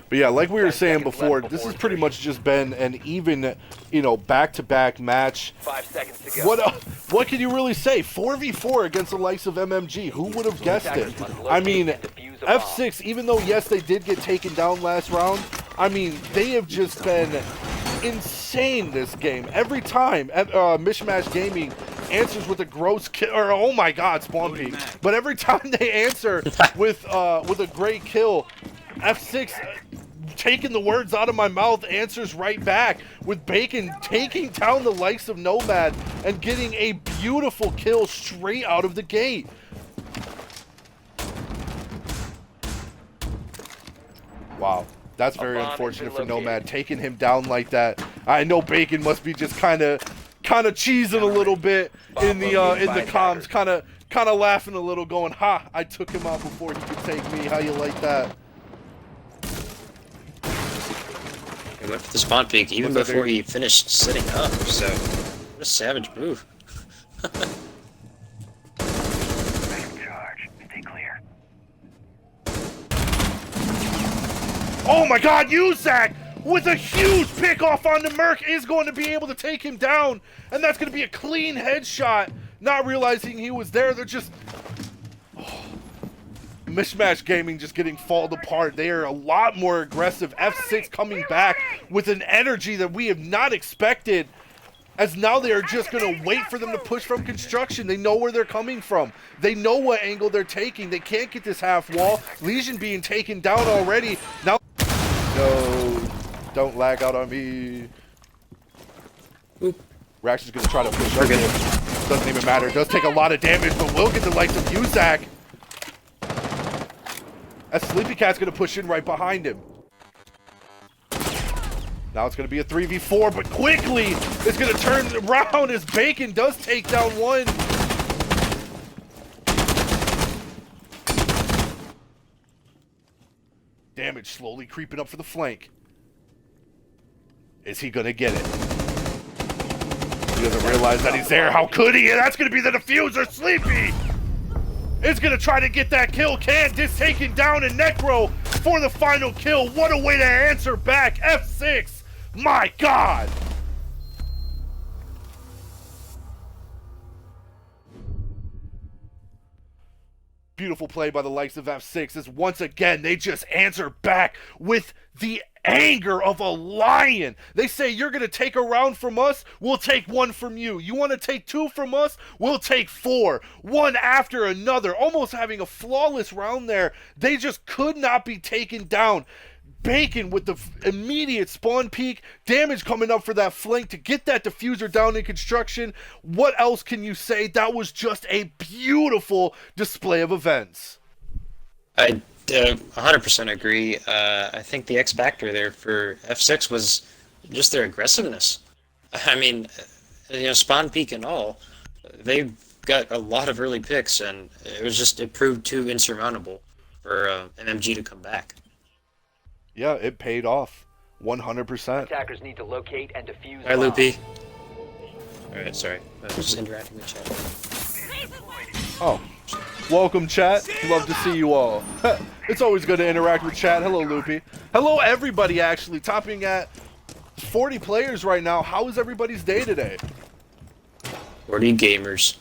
But yeah, like we were saying before, this has pretty much just been an even, you know, back-to-back match. 5 seconds to go. What can you really say? 4v4 against the likes of MMG. Who would have guessed it? I mean, F6, even though, yes, they did get taken down last round, I mean, they have just been insane this game. Every time Mishmash Gaming answers with a gross kill, or oh my god, spawn peek. But every time they answer with a great kill, F6 taking the words out of my mouth answers right back with Bacon taking down the likes of Nomad and getting a beautiful kill straight out of the gate. Wow. That's very unfortunate for Nomad, taking him down like that. I know Bacon must be just kind of cheesing a little bit in the comms, kind of laughing a little, going, "Ha! I took him out before he could take me. How you like that?" He went for the spawn peek even before he finished sitting up. So, what a savage move. Charge. Stay clear. Oh my god, Uzak with a huge pick off on the Merc is going to be able to take him down, and that's going to be a clean headshot. Not realizing he was there, they're just... Oh. Mishmash Gaming just getting fallen apart. They are a lot more aggressive. F6 coming back with an energy that we have not expected, as now they are just going to wait for them to push from construction. They know where they're coming from. They know what angle they're taking. They can't get this half wall. Legion being taken down already. Now, no. Don't lag out on me. Oop. Reaction's gonna try to push up here. Doesn't even matter. Does take a lot of damage, but will get the likes of Uzak. As Sleepy Cat's gonna push in right behind him. Now it's gonna be a 3v4, but quickly it's gonna turn around as Bacon does take down one. Damage slowly creeping up for the flank. Is he gonna get it? He doesn't realize that he's there. How could he? And that's gonna be the diffuser. Sleepy is gonna try to get that kill. Candice taken down, and Necro for the final kill. What a way to answer back. F6. My God. Beautiful play by the likes of F6 as once again they just answer back with the anger of a lion. They say, you're going to take a round from us, we'll take one from you. You want to take two from us, we'll take four. One after another, almost having a flawless round there. They just could not be taken down. Bacon with the immediate spawn peak, damage coming up for that flank to get that diffuser down in construction. What else can you say? That was just a beautiful display of events. I 100% agree. I think the X factor there for F6 was just their aggressiveness. I mean, spawn peak and all, they got a lot of early picks, and it proved too insurmountable for MMG to come back. Yeah, it paid off. 100%. Attackers need to locate and defuse. Hi, Loopy. Alright, sorry. I was just interacting with chat. Oh. Welcome, chat. Love to see you all. It's always good to interact with chat. Hello, Loopy. Hello, everybody, actually. Topping at 40 players right now. How is everybody's day today? 40 gamers.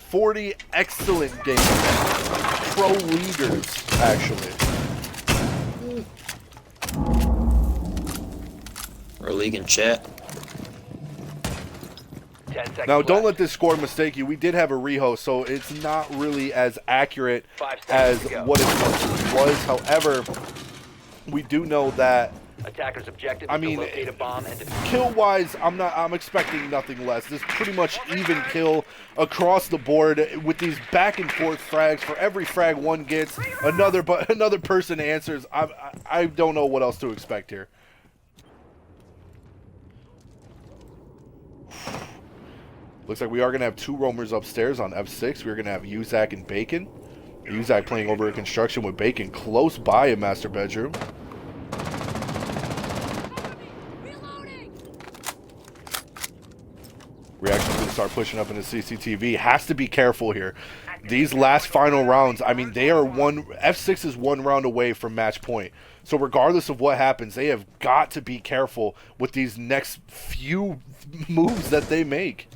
40 excellent gamers. Pro leaders, actually. Or league and chat. 10 seconds Now, don't left. let this score mistake you. We did have a rehost, so it's not really as accurate 5 as seconds to go. what it was. However, we do know that Attackers' objective I is mean, to locate a bomb and defuse. kill-wise, I'm expecting nothing less. This is pretty much even kill across the board with these back-and-forth frags. For every frag one gets, another person answers. I don't know what else to expect here. Looks like we are going to have two roamers upstairs on F6. We're going to have Uzak and Bacon. Uzak playing over at construction with Bacon close by in master bedroom. Reaction's going to start pushing up into CCTV. Has to be careful here. These last final rounds, I mean, they are F6 is one round away from match point. So regardless of what happens, they have got to be careful with these next few moves that they make.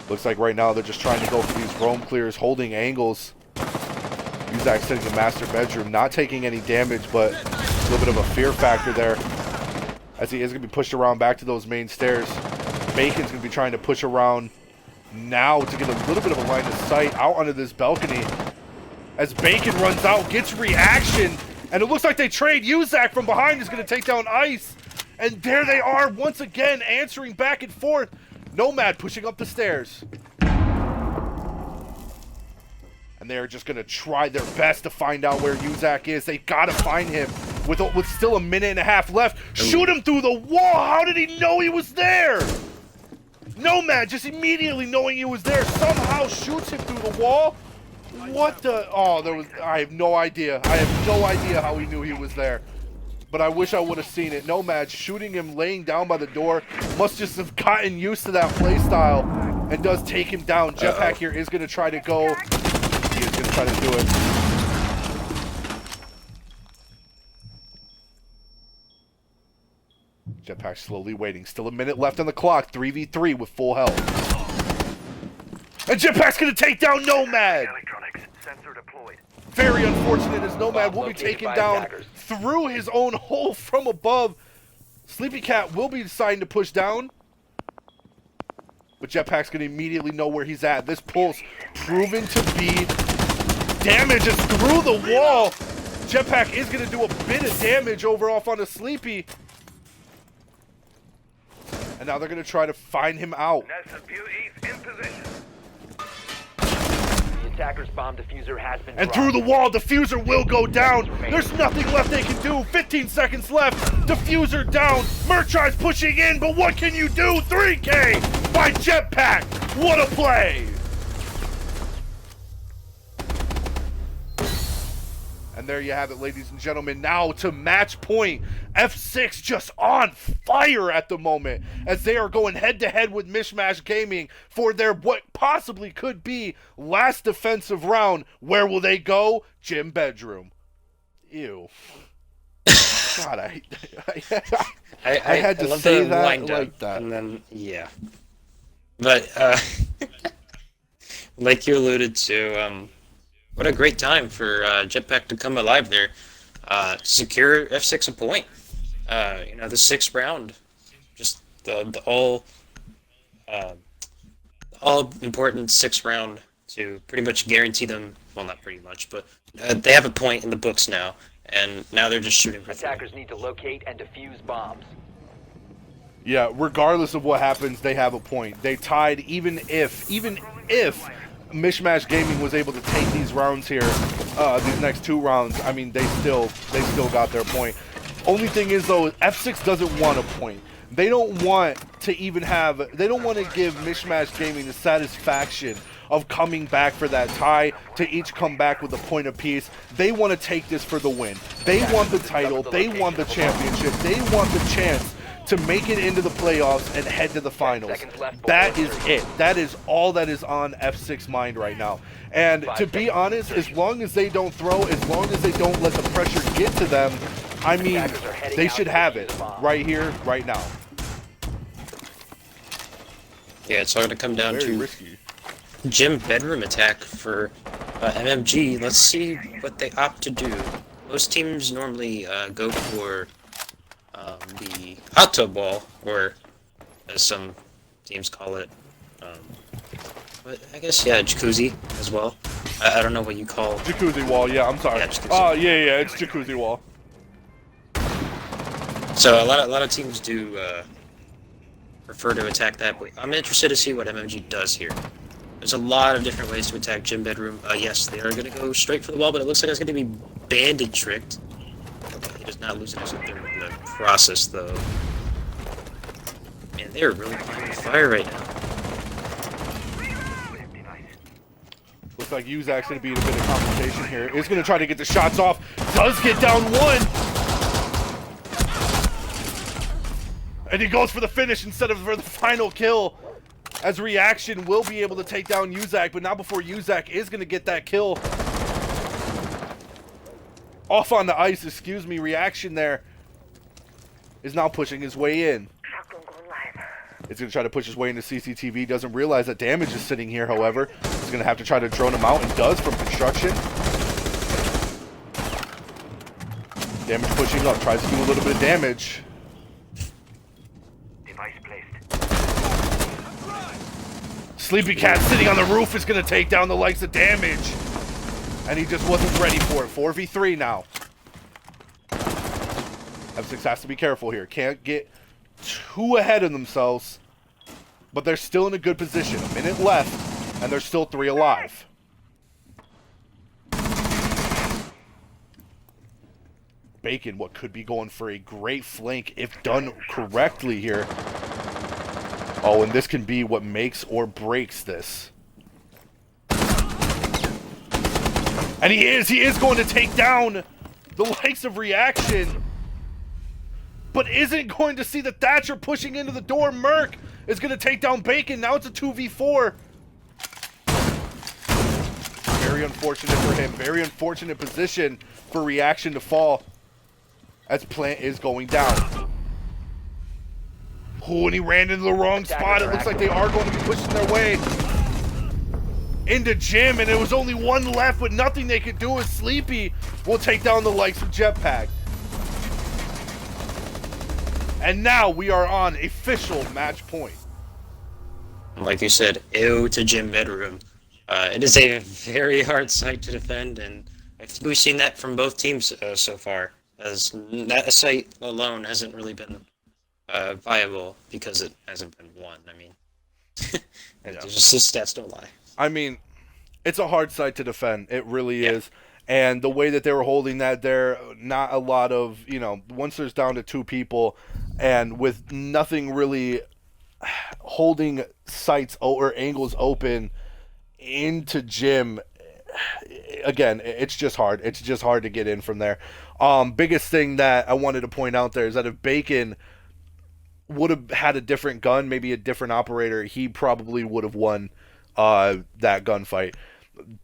Looks like right now they're just trying to go for these roam clears, holding angles. Uzak sitting in the master bedroom, not taking any damage, but a little bit of a fear factor there. As he is going to be pushed around back to those main stairs. Bacon's going to be trying to push around now to get a little bit of a line of sight out onto this balcony. As Bacon runs out, gets reaction, and it looks like they trade. Uzak from behind is going to take down Ice. And there they are once again, answering back and forth. Nomad pushing up the stairs. And they're just going to try their best to find out where Uzak is. They got to find him with still a minute and a half left. Shoot him through the wall. How did he know he was there? Nomad just immediately knowing he was there somehow shoots him through the wall. What the? Oh, I have no idea. I have no idea how he knew he was there. But I wish I would have seen it. Nomad shooting him laying down by the door. Must just have gotten used to that play style and does take him down. Jetpack here is going to try to go. He is going to try to do it. Jetpack slowly waiting. Still a minute left on the clock. 3v3 with full health. And Jetpack's going to take down Nomad. Sensor deployed. Very unfortunate as Nomad will be taken down through his own hole from above. Sleepy Cat will be deciding to push down. But Jetpack's going to immediately know where he's at. This pulse proven to be damage is through the wall. Jetpack is going to do a bit of damage over off on a Sleepy. And now they're going to try to find him out. Nest of PUEs in position. The attacker's bomb diffuser has been And dropped. through the wall, diffuser will go down. There's nothing left they can do. 15 seconds left. Diffuser down. Murchai's pushing in, but what can you do? 3K by Jetpack. What a play. And there you have it, ladies and gentlemen. Now to match point. F6 just on fire at the moment as they are going head-to-head with Mishmash Gaming for their what possibly could be last defensive round. Where will they go? Gym bedroom. Ew. God, I had to love say the that wind up, like that. and then yeah. But like you alluded to, what a great time for Jetpack to come alive there. Secure F6 a point. The sixth round, just the all important sixth round to pretty much guarantee them. Well, not pretty much, but they have a point in the books now, and now they're just shooting for three. Attackers need to locate and defuse bombs. Yeah, regardless of what happens, they have a point. They tied even if Mishmash Gaming was able to take these rounds here, these next two rounds, I mean, they still got their point. Only thing is, though, F6 doesn't want a point. They don't want to give Mishmash Gaming the satisfaction of coming back for that tie, to each come back with a point apiece. They want to take this for the win. They want the title. They want the championship. They want the chance to make it into the playoffs and head to the finals. That is it. That is all that is on F6 mind right now. And to be honest, as long as they don't throw, as long as they don't let the pressure get to them, I mean, they should have it right here, right now. Yeah, it's all going to come down Very to risky. gym bedroom attack for MMG. Let's see what they opt to do. Most teams normally go for the hot tub ball, or as some teams call it, but I guess, yeah, jacuzzi as well. I don't know what you call Jacuzzi wall, yeah, I'm sorry. Yeah, jacuzzi. Oh, yeah, it's jacuzzi wall. So a lot of teams do prefer to attack that, but I'm interested to see what MMG does here. There's a lot of different ways to attack gym bedroom. Yes, they are going to go straight for the wall, but it looks like it's going to be banded tricked. He does not lose anything in the process, though. Man, they are really playing with fire right now. Looks like Uzak's going to be in a bit of complication here. Is going to try to get the shots off. Does get down one. And he goes for the finish instead of for the final kill. As Reaction will be able to take down Uzak, but not before Uzak is going to get that kill. Off on the ice, excuse me. Reaction there is now pushing his way in. It's going to try to push his way into CCTV. Doesn't realize that damage is sitting here, however. He's going to have to try to drone him out, and does from construction. Damage pushing up. Tries to do a little bit of damage. Device placed. Sleepy Cat sitting on the roof is going to take down the likes of damage. And he just wasn't ready for it. 4v3 now. F6 has to be careful here. Can't get too ahead of themselves. But they're still in a good position. A minute left, and there's still 3 alive. Bacon, what could be going for a great flank if done correctly here. Oh, and this can be what makes or breaks this. And he is going to take down the likes of Reaction. But isn't going to see the Thatcher pushing into the door. Merc is going to take down Bacon. Now it's a 2v4. Very unfortunate for him. Very unfortunate position for Reaction to fall. As Plant is going down. Oh, and he ran into the wrong spot. It looks like they are going to be pushing their way into Gym, and there was only one left, but nothing they could do. Is Sleepy will take down the likes of Jetpack. And now we are on official match point. Like you said, ew to gym bedroom. It is a very hard site to defend, and I think we've seen that from both teams so far, as that site alone hasn't really been viable because it hasn't been won. I mean, just the stats don't lie. I mean, it's a hard site to defend. It really Yeah. is. And the way that they were holding that there, not a lot of, once there's down to 2 people and with nothing really holding sights or angles open into gym, again, it's just hard. It's just hard to get in from there. Biggest thing that I wanted to point out there is that if Bacon would have had a different gun, maybe a different operator, he probably would have won that gunfight.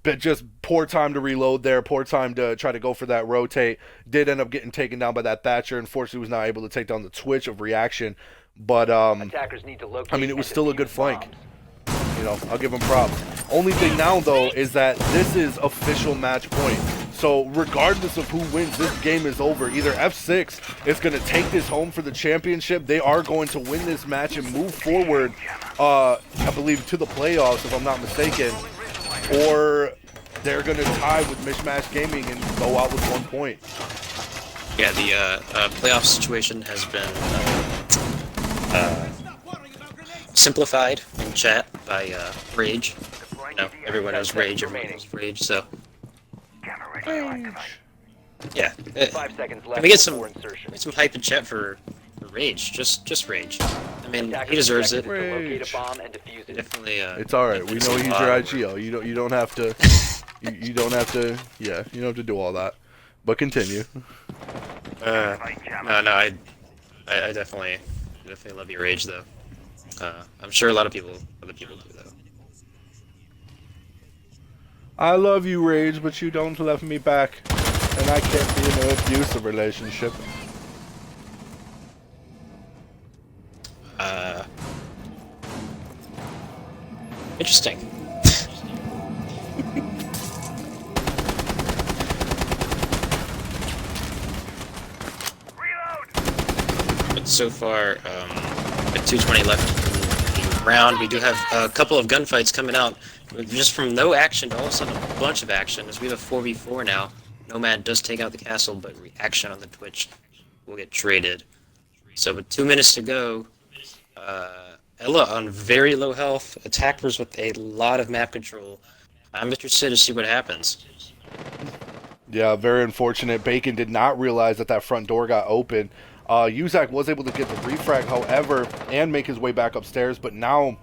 But just poor time to reload there, poor time to try to go for that rotate. Did end up getting taken down by that Thatcher. Unfortunately, was not able to take down the Twitch of reaction. But Attackers need to locate I mean, it was and still a defuse good flank. bombs. I'll give him props. Only thing now, though, is that this is official match point. So regardless of who wins, this game is over. Either F6 is going to take this home for the championship. They are going to win this match and move forward, I believe, to the playoffs, if I'm not mistaken. Or they're going to tie with Mishmash Gaming and go out with 1 point. Yeah, the playoff situation has been simplified in chat by Rage. Everyone knows Rage, everyone knows Rage, so yeah. 5 seconds left Can we get before insertion. some hype in chat for Rage? Just Rage. I mean, Attackers he deserves it. objective is to locate Rage. a bomb and defuse it. Definitely. It's all right. We know he's your IGL. You don't have to. You don't have to. Yeah, you don't have to do all that. But continue. No, I definitely love your Rage though. I'm sure a lot of other people do though. I love you, Rage, but you don't love me back, and I can't be in an abusive relationship. Interesting. But so far, with 2:20 left in the round, we do have a couple of gunfights coming out. Just from no action to all of a sudden a bunch of action, as we have a 4v4 now. Nomad does take out the castle, but reaction on the Twitch will get traded. So with 2 minutes to go, Ella on very low health, attackers with a lot of map control. I'm interested to see what happens. Yeah, very unfortunate. Bacon did not realize that that front door got open. Uzak was able to get the refrag, however, and make his way back upstairs, but now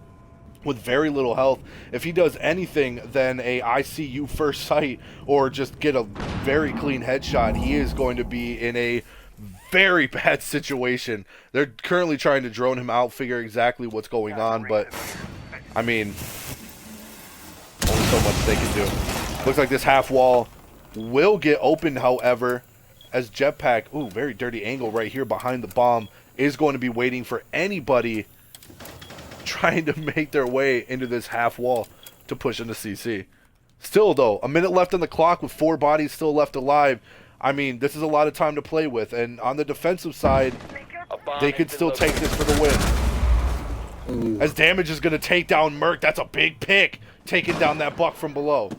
with very little health, if he does anything than a ICU first sight or just get a very clean headshot, he is going to be in a very bad situation. They're currently trying to drone him out, figure exactly what's going on, but I mean, only so much they can do. Looks like this half wall will get opened, however, as Jetpack, ooh, very dirty angle right here behind the bomb, is going to be waiting for anybody trying to make their way into this half wall to push into CC. Still, though, a minute left on the clock with 4 bodies still left alive. I mean, this is a lot of time to play with, and on the defensive side, they could still take this for the win. Ooh. As Damage is going to take down Merc. That's a big pick, taking down that buck from below.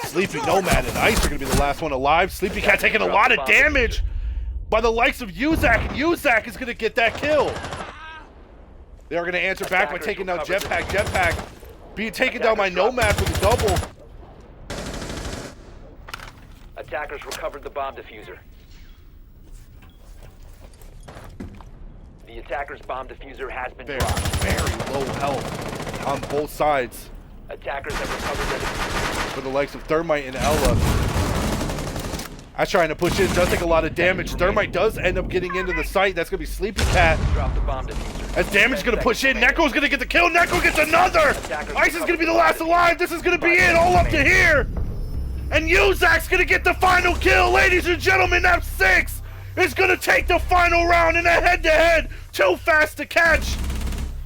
Sleepy Nomad and Ice are going to be the last one alive. Sleepy Cat taking a lot of damage by the likes of Uzak, and Uzak is going to get that kill. They are going to answer back by taking down Jetpack. Jetpack being taken down by Nomad for the double. Attackers recovered the bomb diffuser. The attacker's bomb diffuser has been dropped. Very low health on both sides. Attackers have recovered their diffuser. For the likes of Thermite and Ella. That's trying to push in, does take a lot of damage. Thermite does end up getting into the site. That's going to be Sleepy Cat. Drop the bomb diffuser. As Damage is going to push in. Neko's going to get the kill. Neko gets another. Ice is going to be the last alive. This is going to be it. All up to here. And Uzak's going to get the final kill. Ladies and gentlemen, F6 is going to take the final round in a head-to-head. Too fast to catch.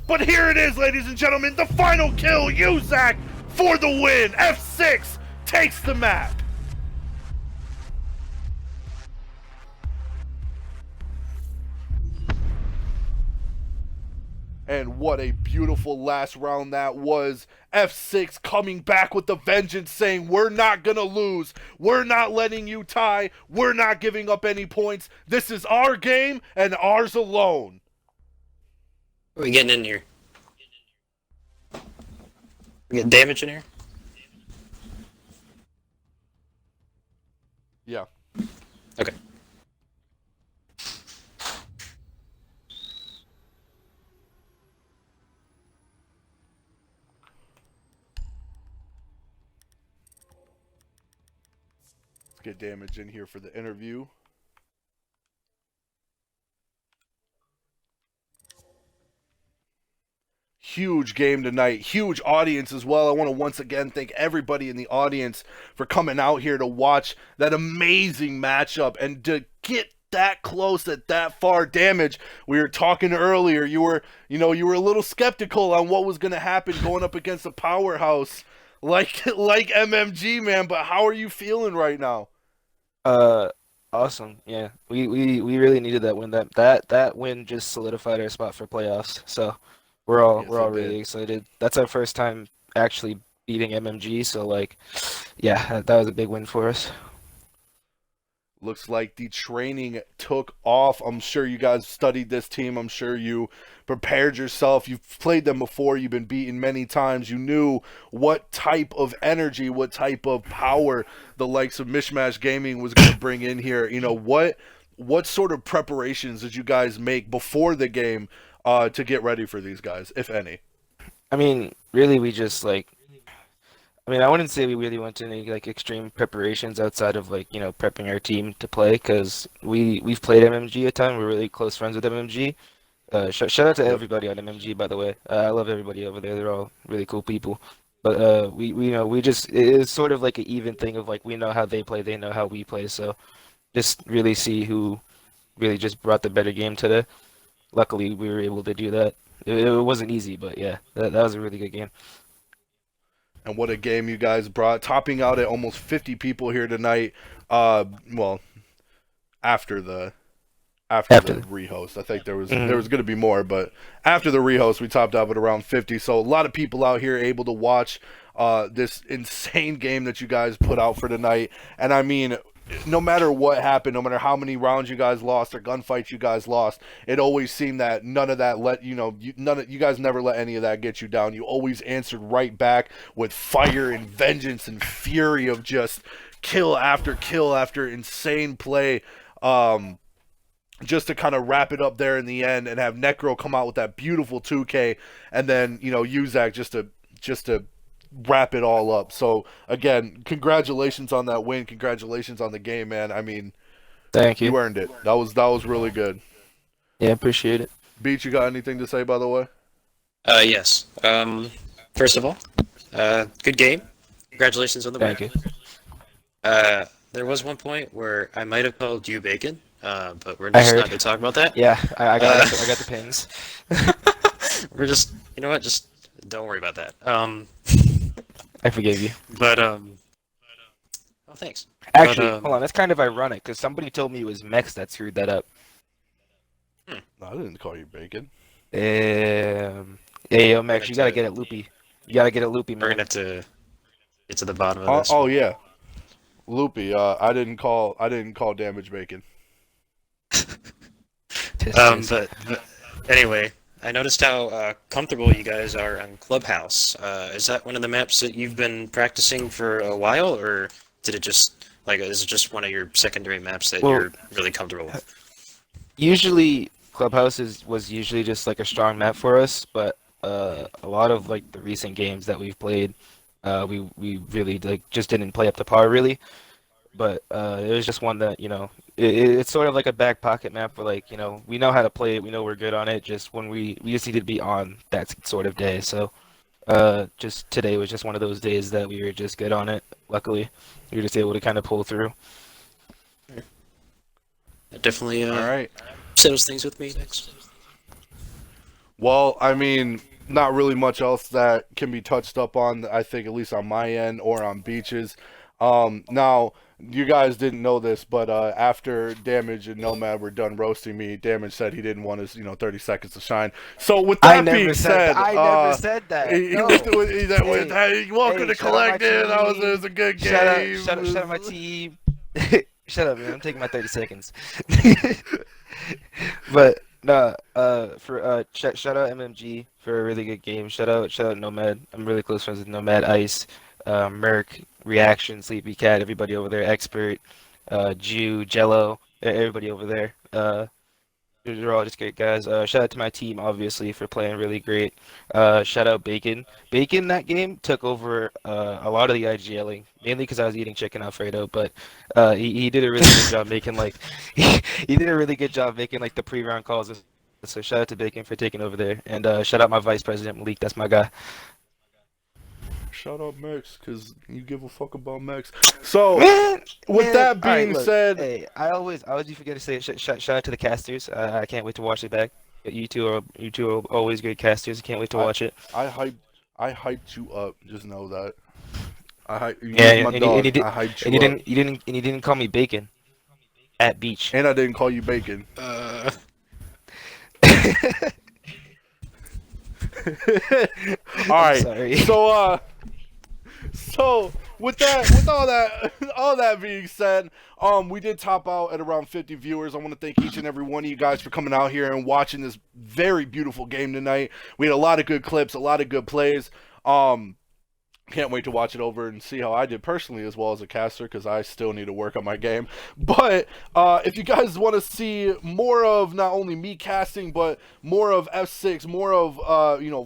But here it is, ladies and gentlemen. The final kill. Uzak for the win. F6 takes the map. And what a beautiful last round that was. F6 coming back with the vengeance, saying, we're not going to lose. We're not letting you tie. We're not giving up any points. This is our game and ours alone. We getting in here? We getting damage in here? Yeah. Okay. Let's get damage in here for the interview. Huge game tonight, huge audience as well. I want to once again thank everybody in the audience for coming out here to watch that amazing matchup and to get that close at that far. Damage, we were talking earlier, you were a little skeptical on what was going to happen going up against a powerhouse like MMG, man, but how are you feeling right now? Uh, awesome. Yeah, we really needed that win. That win just solidified our spot for playoffs. So Yes, we're it all did. really excited. That's our first time actually beating MMG. So like, yeah, that was a big win for us. Looks like the training took off. I'm sure you guys studied this team. I'm sure you prepared yourself. You've played them before. You've been beaten many times. You knew what type of energy, what type of power the likes of Mishmash Gaming was going to bring in here. What sort of preparations did you guys make before the game to get ready for these guys, if any? I mean, really, we just like. I mean, I wouldn't say we really went to any like extreme preparations outside of like prepping our team to play because we've played MMG a ton. We're really close friends with MMG. Shout out to Yep. everybody on MMG, by the way. I love everybody over there. They're all really cool people. But we just it's sort of like an even thing of like we know how they play, they know how we play. So just really see who really just brought the better game today. Luckily, we were able to do that. It wasn't easy, but yeah, that was a really good game. And what a game you guys brought, topping out at almost 50 people here tonight. Well, after the After the, rehost. I think there was Mhm. going to be more, but after the rehost, we topped out at around 50. So a lot of people out here able to watch this insane game that you guys put out for tonight. And I mean, no matter what happened, no matter how many rounds you guys lost or gunfights you guys lost, it always seemed that none of that you guys never let any of that get you down. You always answered right back with fire and vengeance and fury of just kill after insane play. Just to kind of wrap it up there in the end and have Necro come out with that beautiful 2K and then, Uzak just to wrap it all up. So again, congratulations on that win. Congratulations on the game, man. I mean, Thank you. you earned it. That was really good. Yeah, appreciate it. Beach, you got anything to say, by the way? Yes. First of all, good game. Congratulations on the win. Thank you. There was one point where I might have called you bacon, but we're I just heard. not going to talk about that. Yeah, I Uh, I got the pings. We're just, you know what? Just don't worry about that. I forgave you. But oh, thanks. Actually, But hold on. That's kind of ironic because somebody told me it was Mex that screwed that up. No, I didn't call you bacon. Yeah, yo, Mex, We're you gonna gotta get it loopy. You gotta get it loopy, we're man. gonna have to get to the bottom of Oh, this. oh yeah, Loopy. I didn't call damage bacon. Tisk, tisk. But anyway, I noticed how comfortable you guys are on Clubhouse. Is that one of the maps that you've been practicing for a while, or did it just is it just one of your secondary maps that Well- you're really comfortable with? Usually, Clubhouse was usually just like a strong map for us, but a lot of like the recent games that we've played, we really like just didn't play up to par really. But it was just one that it's sort of like a back pocket map where like we know how to play it, we know we're good on it. Just when we just needed to be on that sort of day. So just today was just one of those days that we were just good on it. Luckily, we were just able to kind of pull through. That definitely All right. settles things with me next. Well, I mean, not really much else that can be touched up on, I think, at least on my end or on Beaches. Now you guys didn't know this, but after Damage and Nomad were done roasting me, Damage said he didn't want his 30 seconds to shine. So with I that never being said said, I never said that. No. hey, welcome to Shout out my Collective. That was, team. it was a good Shout game. shout out my team. Shut up, man. I'm taking my 30 seconds. But no, shout out MMG for a really good game. Shout out Nomad. I'm really close friends with Nomad, Ice, Merc, Reaction, Sleepy Cat, everybody over there, Expert, Jew, Jello, everybody over there. They're all just great guys. Shout out to my team, obviously, for playing really great. Shout out Bacon. Bacon that game took over a lot of the IGLing, mainly because I was eating chicken Alfredo. But he did a really good job making like he did a really good job making like the pre-round calls. So shout out to Bacon for taking over there, and shout out my vice president Malik. That's my guy. Shout out Max, because you give a fuck about Max. So, with Man, that all right, being look, said, hey, I always do forget to say shout out to the casters. I can't wait to watch it back. You two are always great casters. I can't wait to watch it. I hyped you up. Just know that. You Yeah, was my dog. I hyped you up. you didn't call me bacon at beach. And I didn't call you bacon. All right. Sorry. So with all that being said, we did top out at around 50 viewers. I want to thank each and every one of you guys for coming out here and watching this very beautiful game tonight. We had a lot of good clips, a lot of good plays. Can't wait to watch it over and see how I did personally as well as a caster, because I still need to work on my game. But if you guys want to see more of not only me casting, but more of F6, more of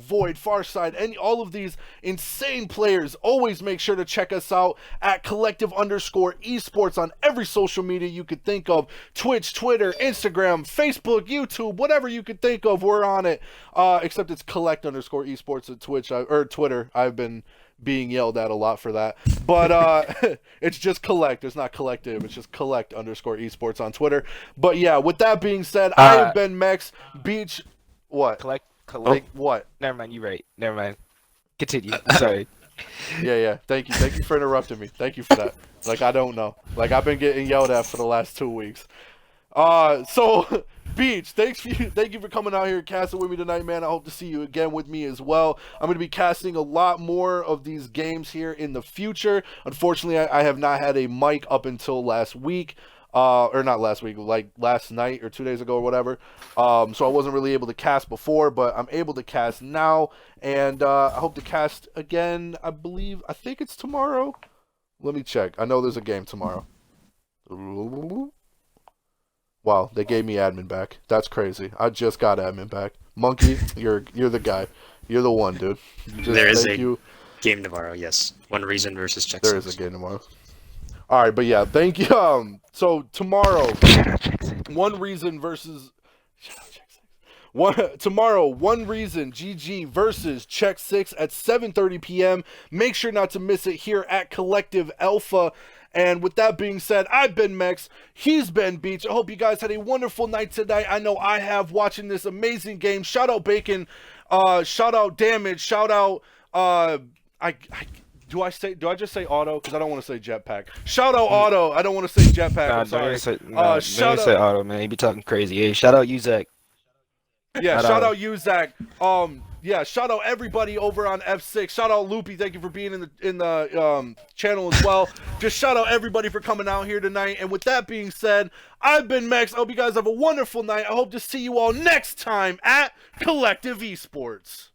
Void, Farside, and all of these insane players, always make sure to check us out at collective_esports on every social media you could think of. Twitch, Twitter, Instagram, Facebook, YouTube, whatever you could think of, we're on it. Except it's collect_esports at Twitch or Twitter. I've been being yelled at a lot for that, but it's just collect. It's not collective. It's just collect_esports on Twitter. But yeah, with that being said, I have been Mex Beach. What? Collect. What? Never mind. You right. Never mind. Continue. Sorry. Yeah. Thank you for interrupting me. Thank you for that. Like, I don't know. Like, I've been getting yelled at for the last 2 weeks. So Beach, thank you for coming out here and casting with me tonight, man. I hope to see you again with me as well. I'm going to be casting a lot more of these games here in the future. Unfortunately, I have not had a mic up until last week. Or not last week, like last night or 2 days ago or whatever. So I wasn't really able to cast before, but I'm able to cast now. And I hope to cast again, I think it's tomorrow. Let me check. I know there's a game tomorrow. Wow, they gave me admin back. That's crazy. I just got admin back. Monkey, you're the guy. You're the one, dude. There is a game tomorrow, yes. One Reason versus Check There is a game tomorrow. All right, but yeah, thank you. So tomorrow, One Reason versus tomorrow, One Reason GG versus Check 6 at 7:30 p.m. Make sure not to miss it here at Collective Alpha. And with that being said, I've been Mex. He's been Beach. I hope you guys had a wonderful night tonight. I know I have, watching this amazing game. Shout out Bacon. Shout out Damage. Shout out do I just say Auto? Because I don't want to say Jetpack. Shout out Auto. I don't want to say Jetpack. I'm sorry. Don't say Auto, man. You be talking crazy. Hey, shout out Uzak. Yeah, shout out Uzak. Yeah, shout out everybody over on F6. Shout out Loopy. Thank you for being in the channel as well. Just shout out everybody for coming out here tonight. And with that being said, I've been Mex. I hope you guys have a wonderful night. I hope to see you all next time at Collective Esports.